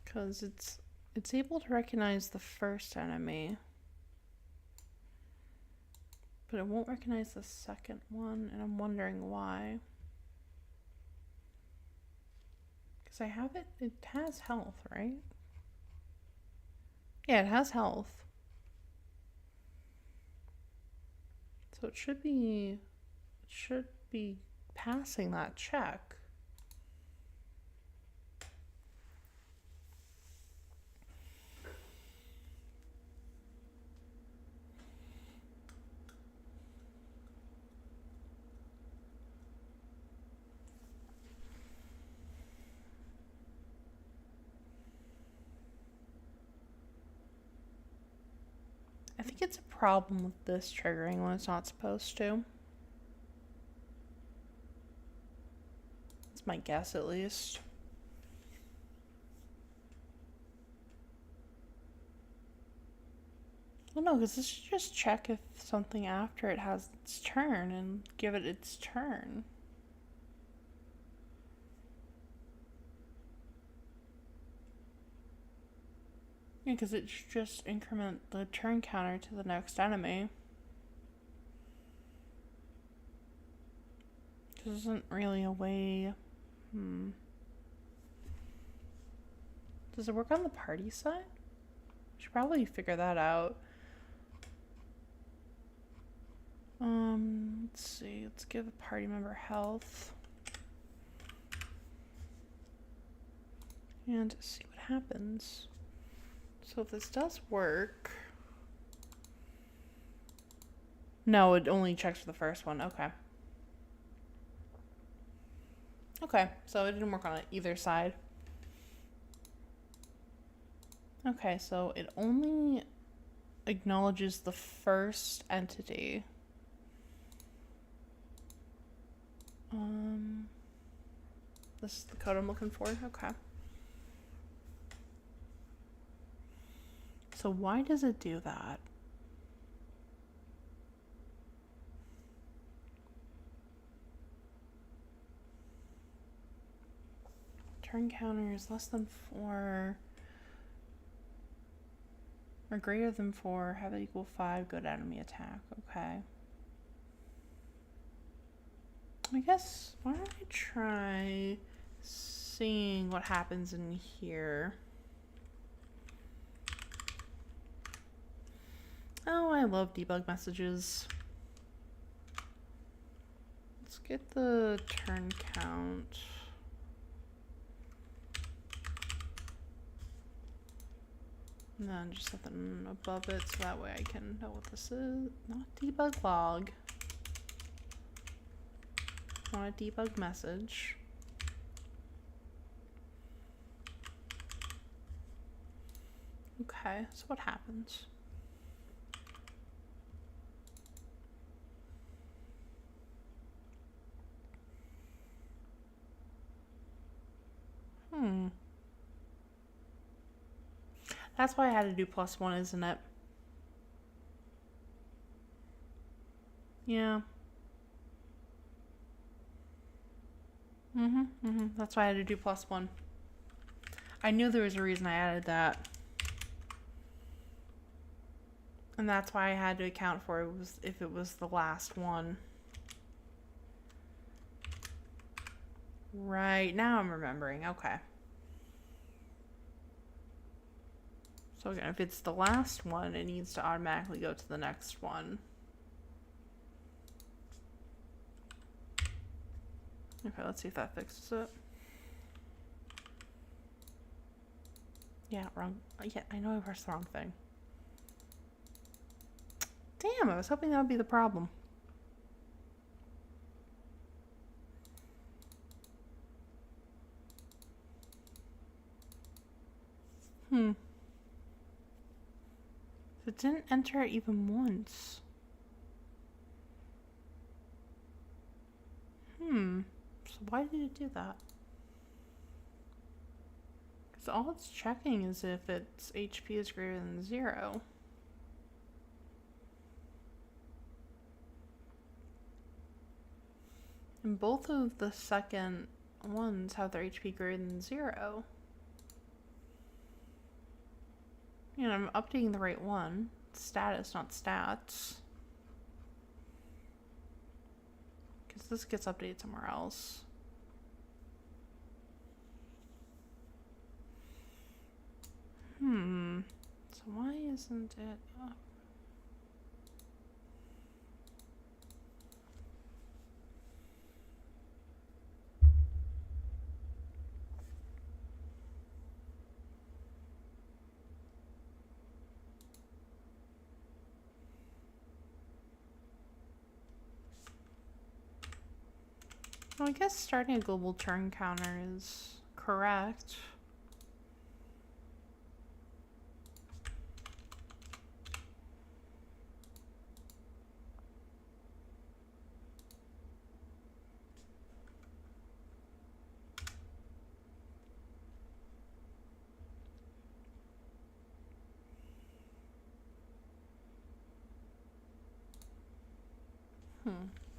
Because it's able to recognize the first enemy, but it won't recognize the second one, and I'm wondering why. Because I have it, it has health, right? Yeah, it has health. So it should be passing that check. I think it's a problem with this triggering when it's not supposed to. That's my guess, at least. Well, no, because this should just check if something after it has its turn and give it its turn. Yeah, because it should just increment the turn counter to the next enemy. This isn't really a way... Does it work on the party side? Should probably figure that out. Let's see. Let's give the party member health. And see what happens. So if this does work... No, it only checks for the first one. Okay. Okay, so it didn't work on either side. Okay, so it only acknowledges the first entity. This is the code I'm looking for. Okay. So why does it do that? Turn counter is less than 4. Or greater than 4, have that equal 5 good enemy attack. Okay. I guess, why don't I try seeing what happens in here? Oh, I love debug messages. Let's get the turn count. And then just something above it so that way I can know what this is. Not debug log. I want a debug message. Okay, so what happens? That's why I had to do +1, isn't it? Yeah. That's why I had to do +1. I knew there was a reason I added that. And that's why I had to account for it was if it was the last one. Right, now I'm remembering. Okay. So again, if it's the last one, it needs to automatically go to the next one. Okay, let's see if that fixes it. Yeah, wrong. Yeah, I know I pressed the wrong thing. Damn, I was hoping that would be the problem. It didn't enter it even once. So why did it do that? Because all it's checking is if its HP is greater than 0. And both of the second ones have their HP greater than 0. You know, I'm updating the right one. Status, not stats. Because this gets updated somewhere else. So why isn't it up? Well, I guess starting a global turn counter is correct.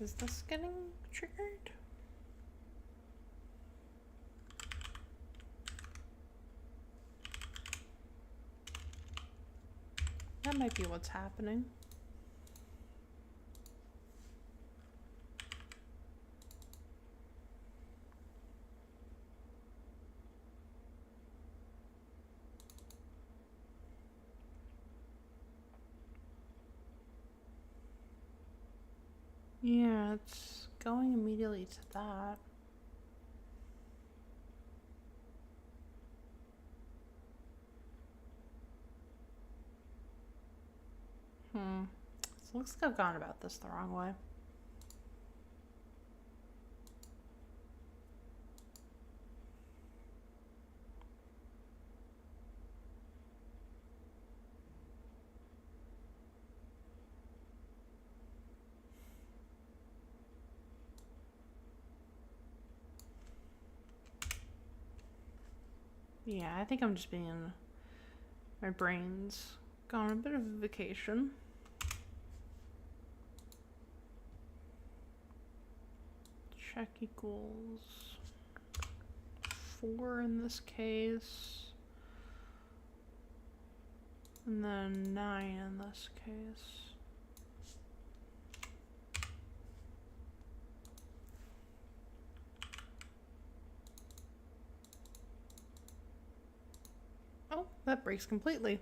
Is this getting triggered? That might be what's happening. Yeah, it's going immediately to that. So it looks like I've gone about this the wrong way. Yeah, I think I'm just being... My brain's gone on a bit of a vacation. Check equals 4 in this case. And then 9 in this case. Oh, that breaks completely.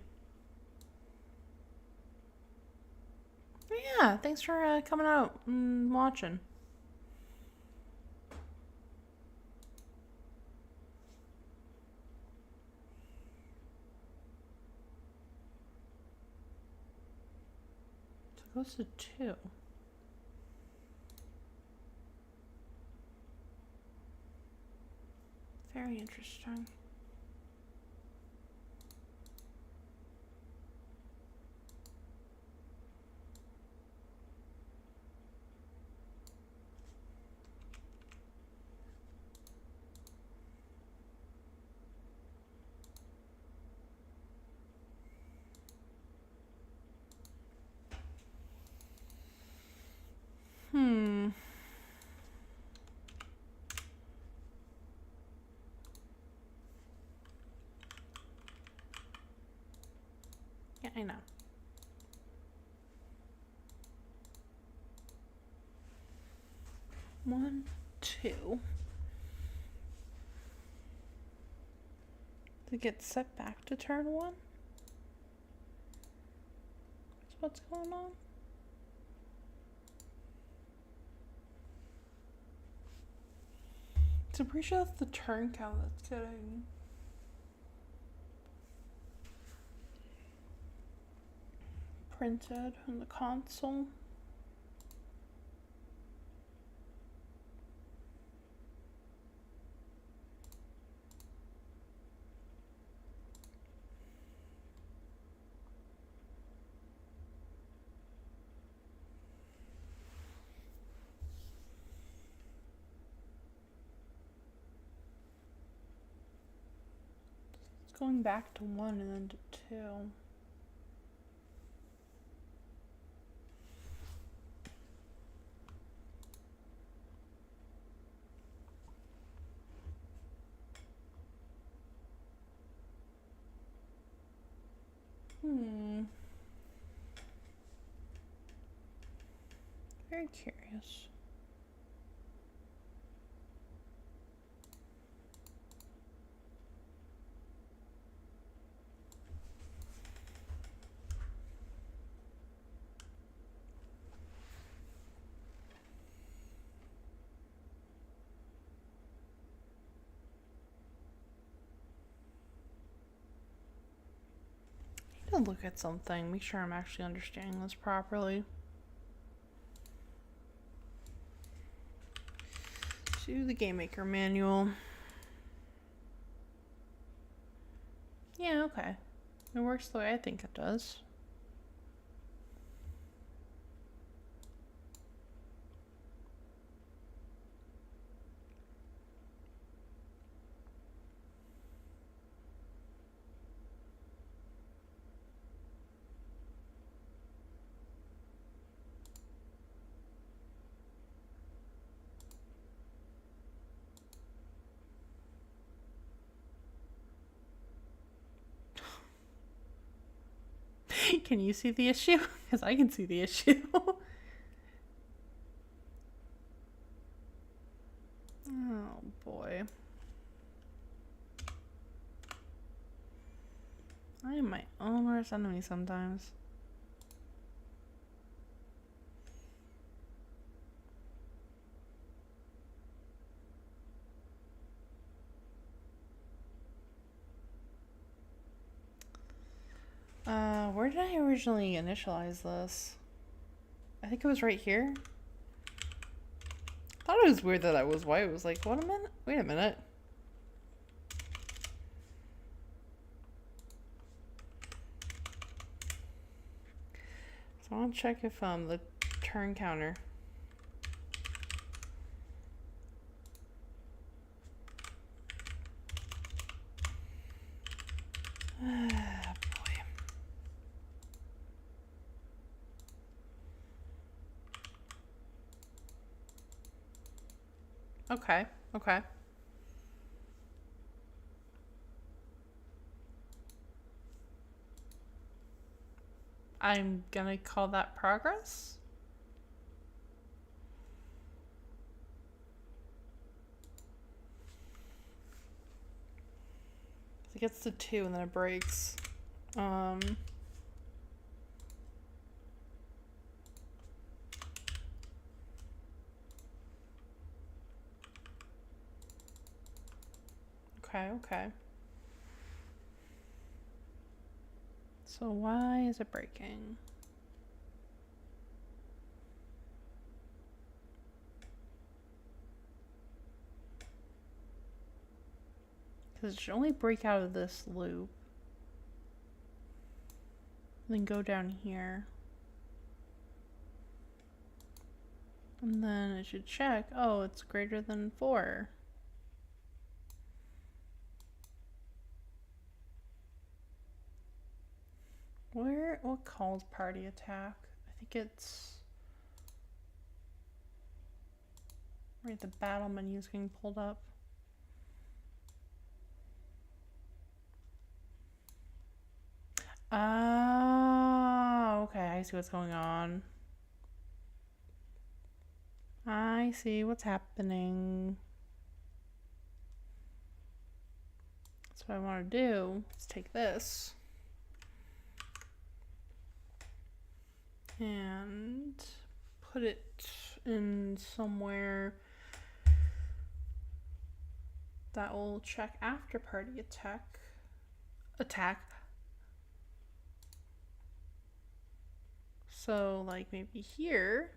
Yeah, thanks for coming out and watching. So it goes to 2. Very interesting. Yeah, I know. One, 2. To get set back to turn 1? That's what's going on? So I'm pretty sure that's the turn count that's getting printed in the console. It's going back to 1 and then to 2. Very curious. I need to look at something, make sure I'm actually understanding this properly. To the GameMaker manual. Yeah, okay. It works the way I think it does. Can you see the issue? Because I can see the issue. Oh boy. I am my own worst enemy sometimes. Where did I originally initialize this? I think it was right here. I thought it was weird that I was white. It was like, what a minute? Wait a minute. So I want to check if the turn counter. Okay, okay. I'm gonna call that progress. It gets to 2 and then it breaks. Okay. So why is it breaking? Because it should only break out of this loop. Then go down here. And then it should check. Oh, it's greater than 4. What calls party attack? I think it's right. The battle menu is getting pulled up. Oh, okay. I see what's going on. I see what's happening. That's what I want to do. Let's take this. And put it in somewhere that will check after party attack. So like maybe here.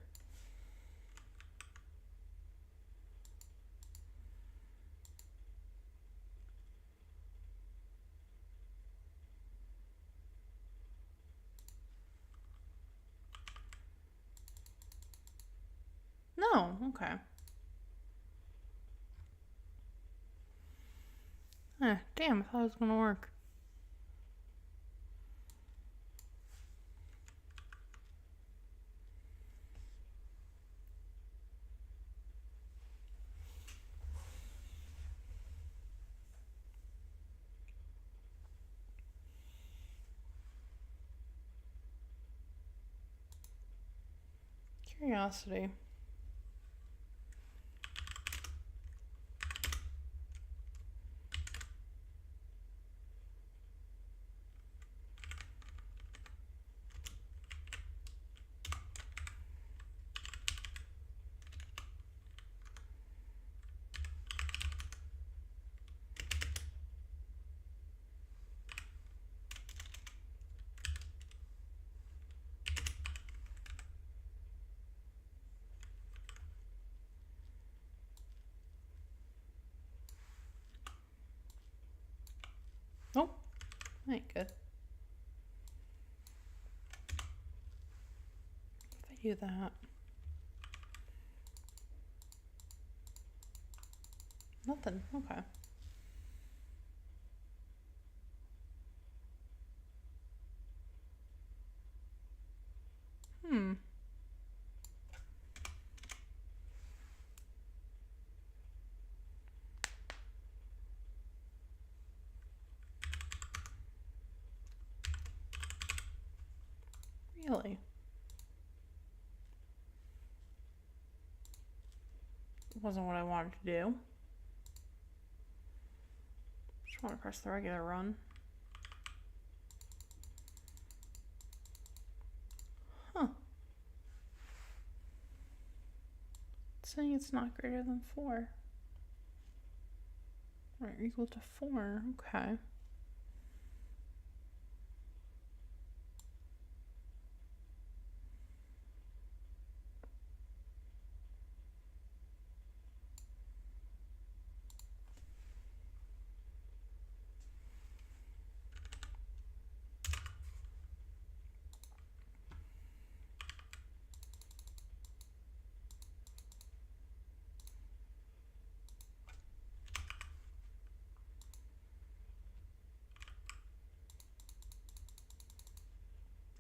No, okay. Damn, I thought it was gonna work. Curiosity. Oh, ain't good. If I do that. Nothing, okay. Really? It wasn't what I wanted to do. Just want to press the regular run. Huh. It's saying it's not greater than 4. Or equal to 4, okay.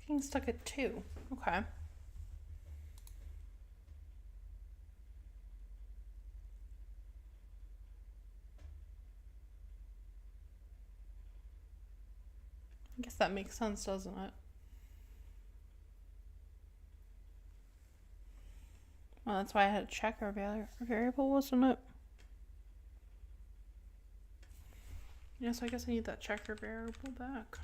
Getting stuck at 2, okay. I guess that makes sense, doesn't it? Well, that's why I had to check our variable, wasn't it? Yes, I guess I need that checker variable back.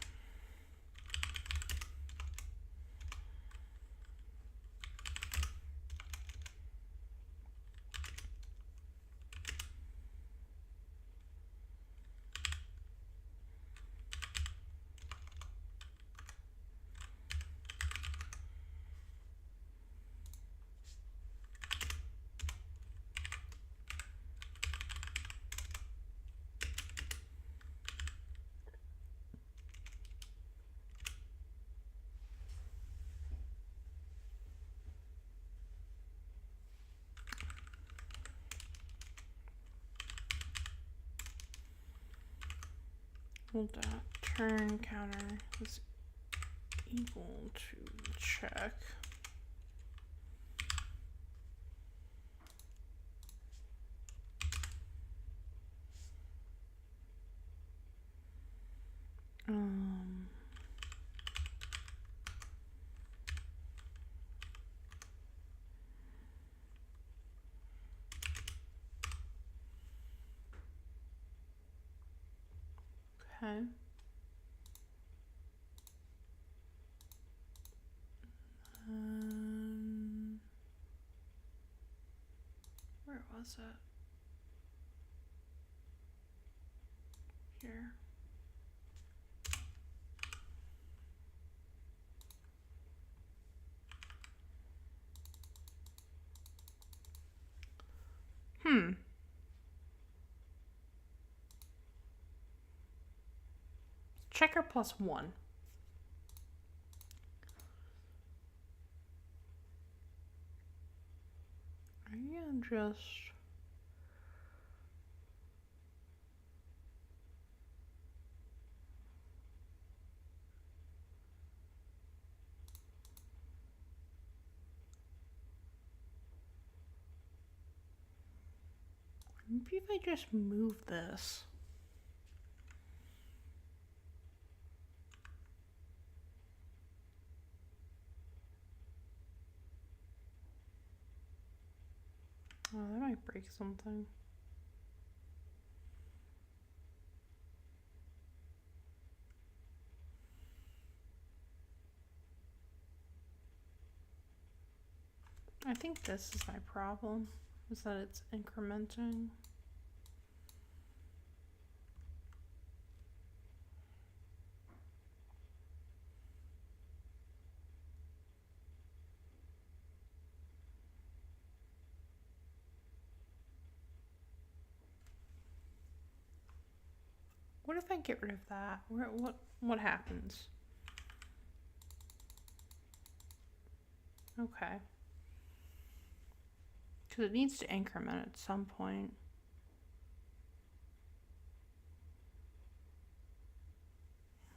Hold that turn counter is equal to check. Okay. Where was it? Here. Checker plus 1. And just maybe if I just move this. Oh, that might break something. I think this is my problem, is that it's incrementing. What if I get rid of that? What happens? Okay. Because it needs to increment at some point.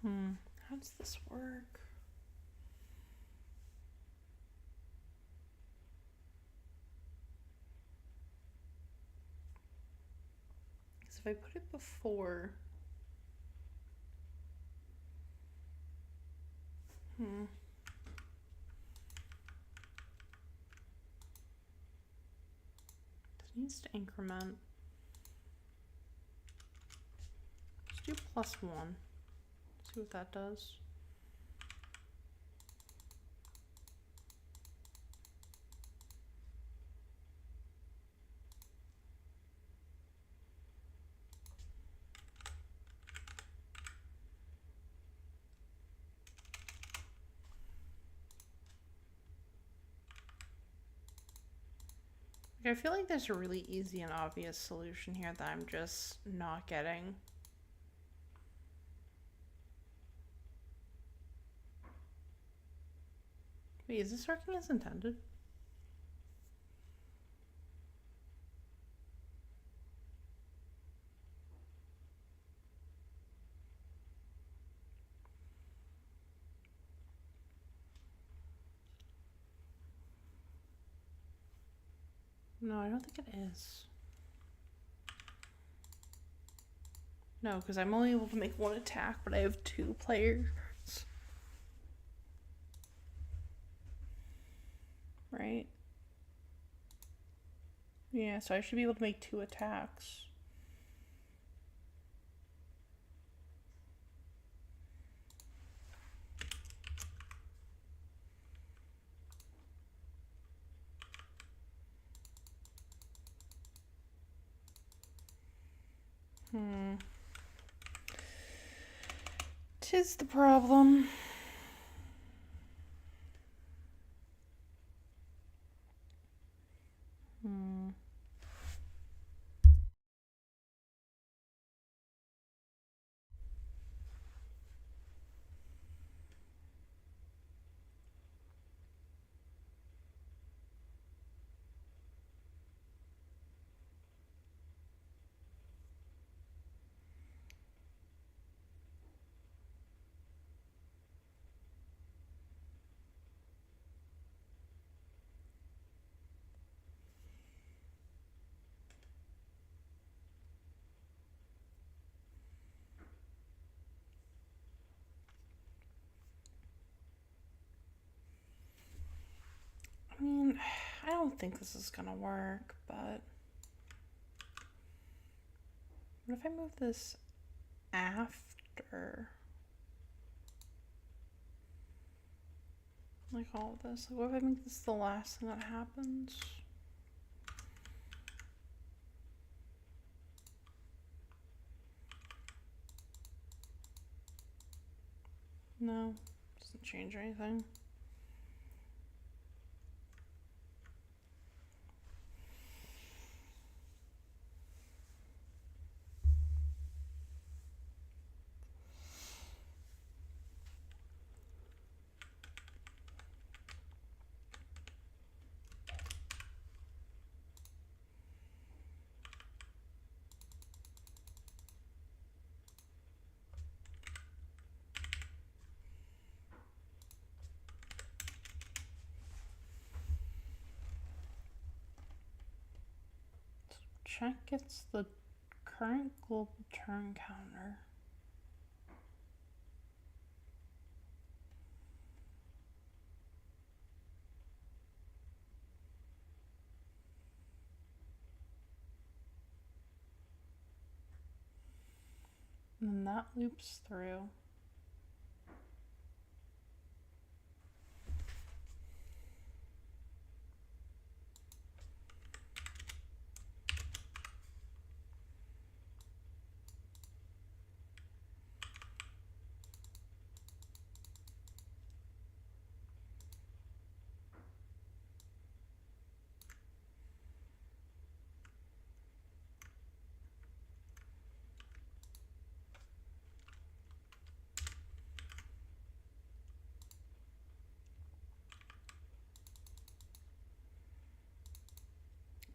How does this work? Because if I put it before... This needs to increment. Let's do +1. See what that does. I feel like there's a really easy and obvious solution here that I'm just not getting. Wait, is this working as intended? No, I don't think it is. No, because I'm only able to make one attack, but I have 2 players. Right? Yeah, so I should be able to make 2 attacks. Tis the problem. I mean, I don't think this is gonna work, but what if I move this after? Like all of this. Like, what if I make this the last thing that happens? No, doesn't change anything. Check gets the current global turn counter. And then that loops through.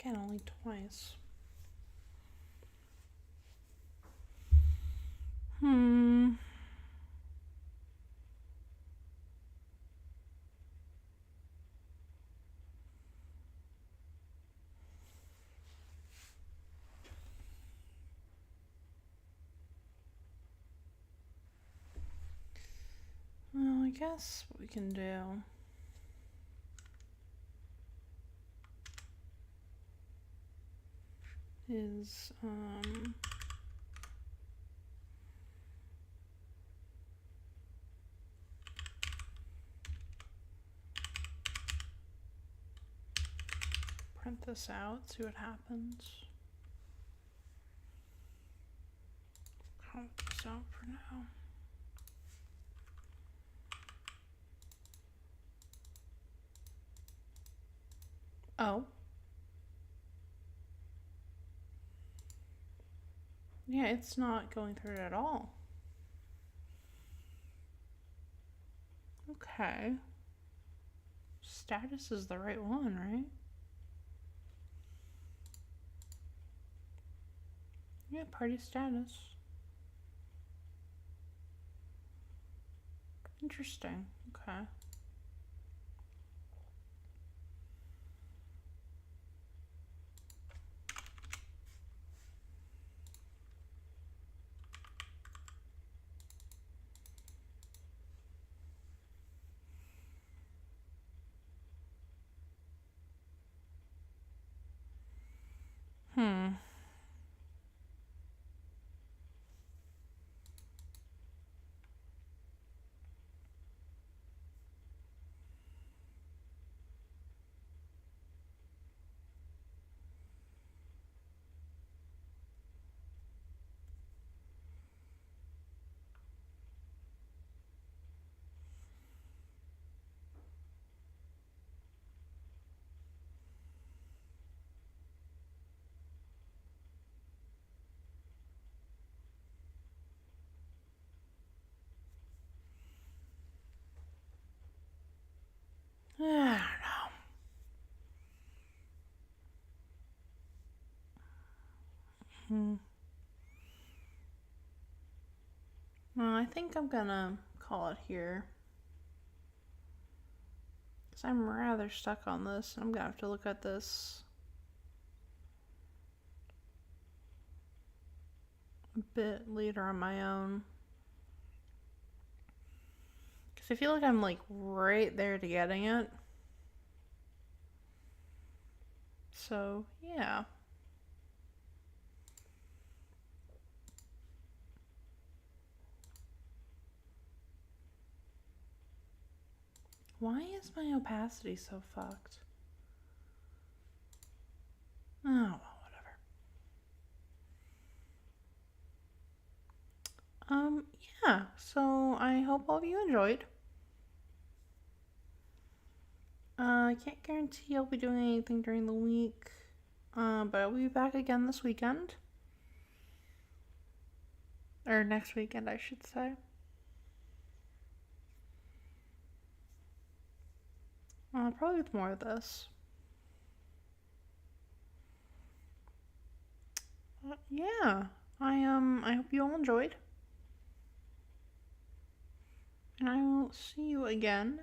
Again, only twice. Well, I guess what we can do is print this out, see what happens. Count this out for now. Oh. Yeah, it's not going through it at all. Okay. Status is the right one, right? Yeah, party status. Interesting. Okay. Hmm. I don't know. Hmm. Well, I think I'm gonna call it here. Because I'm rather stuck on this. I'm gonna have to look at this a bit later on my own. Because I feel like I'm like right there to getting it. So, yeah. Why is my opacity so fucked? Oh, well, whatever. Yeah. So I hope all of you enjoyed. I can't guarantee I'll be doing anything during the week. But I'll be back again this weekend. Or next weekend, I should say. Probably with more of this. Yeah. I hope you all enjoyed. And I will see you again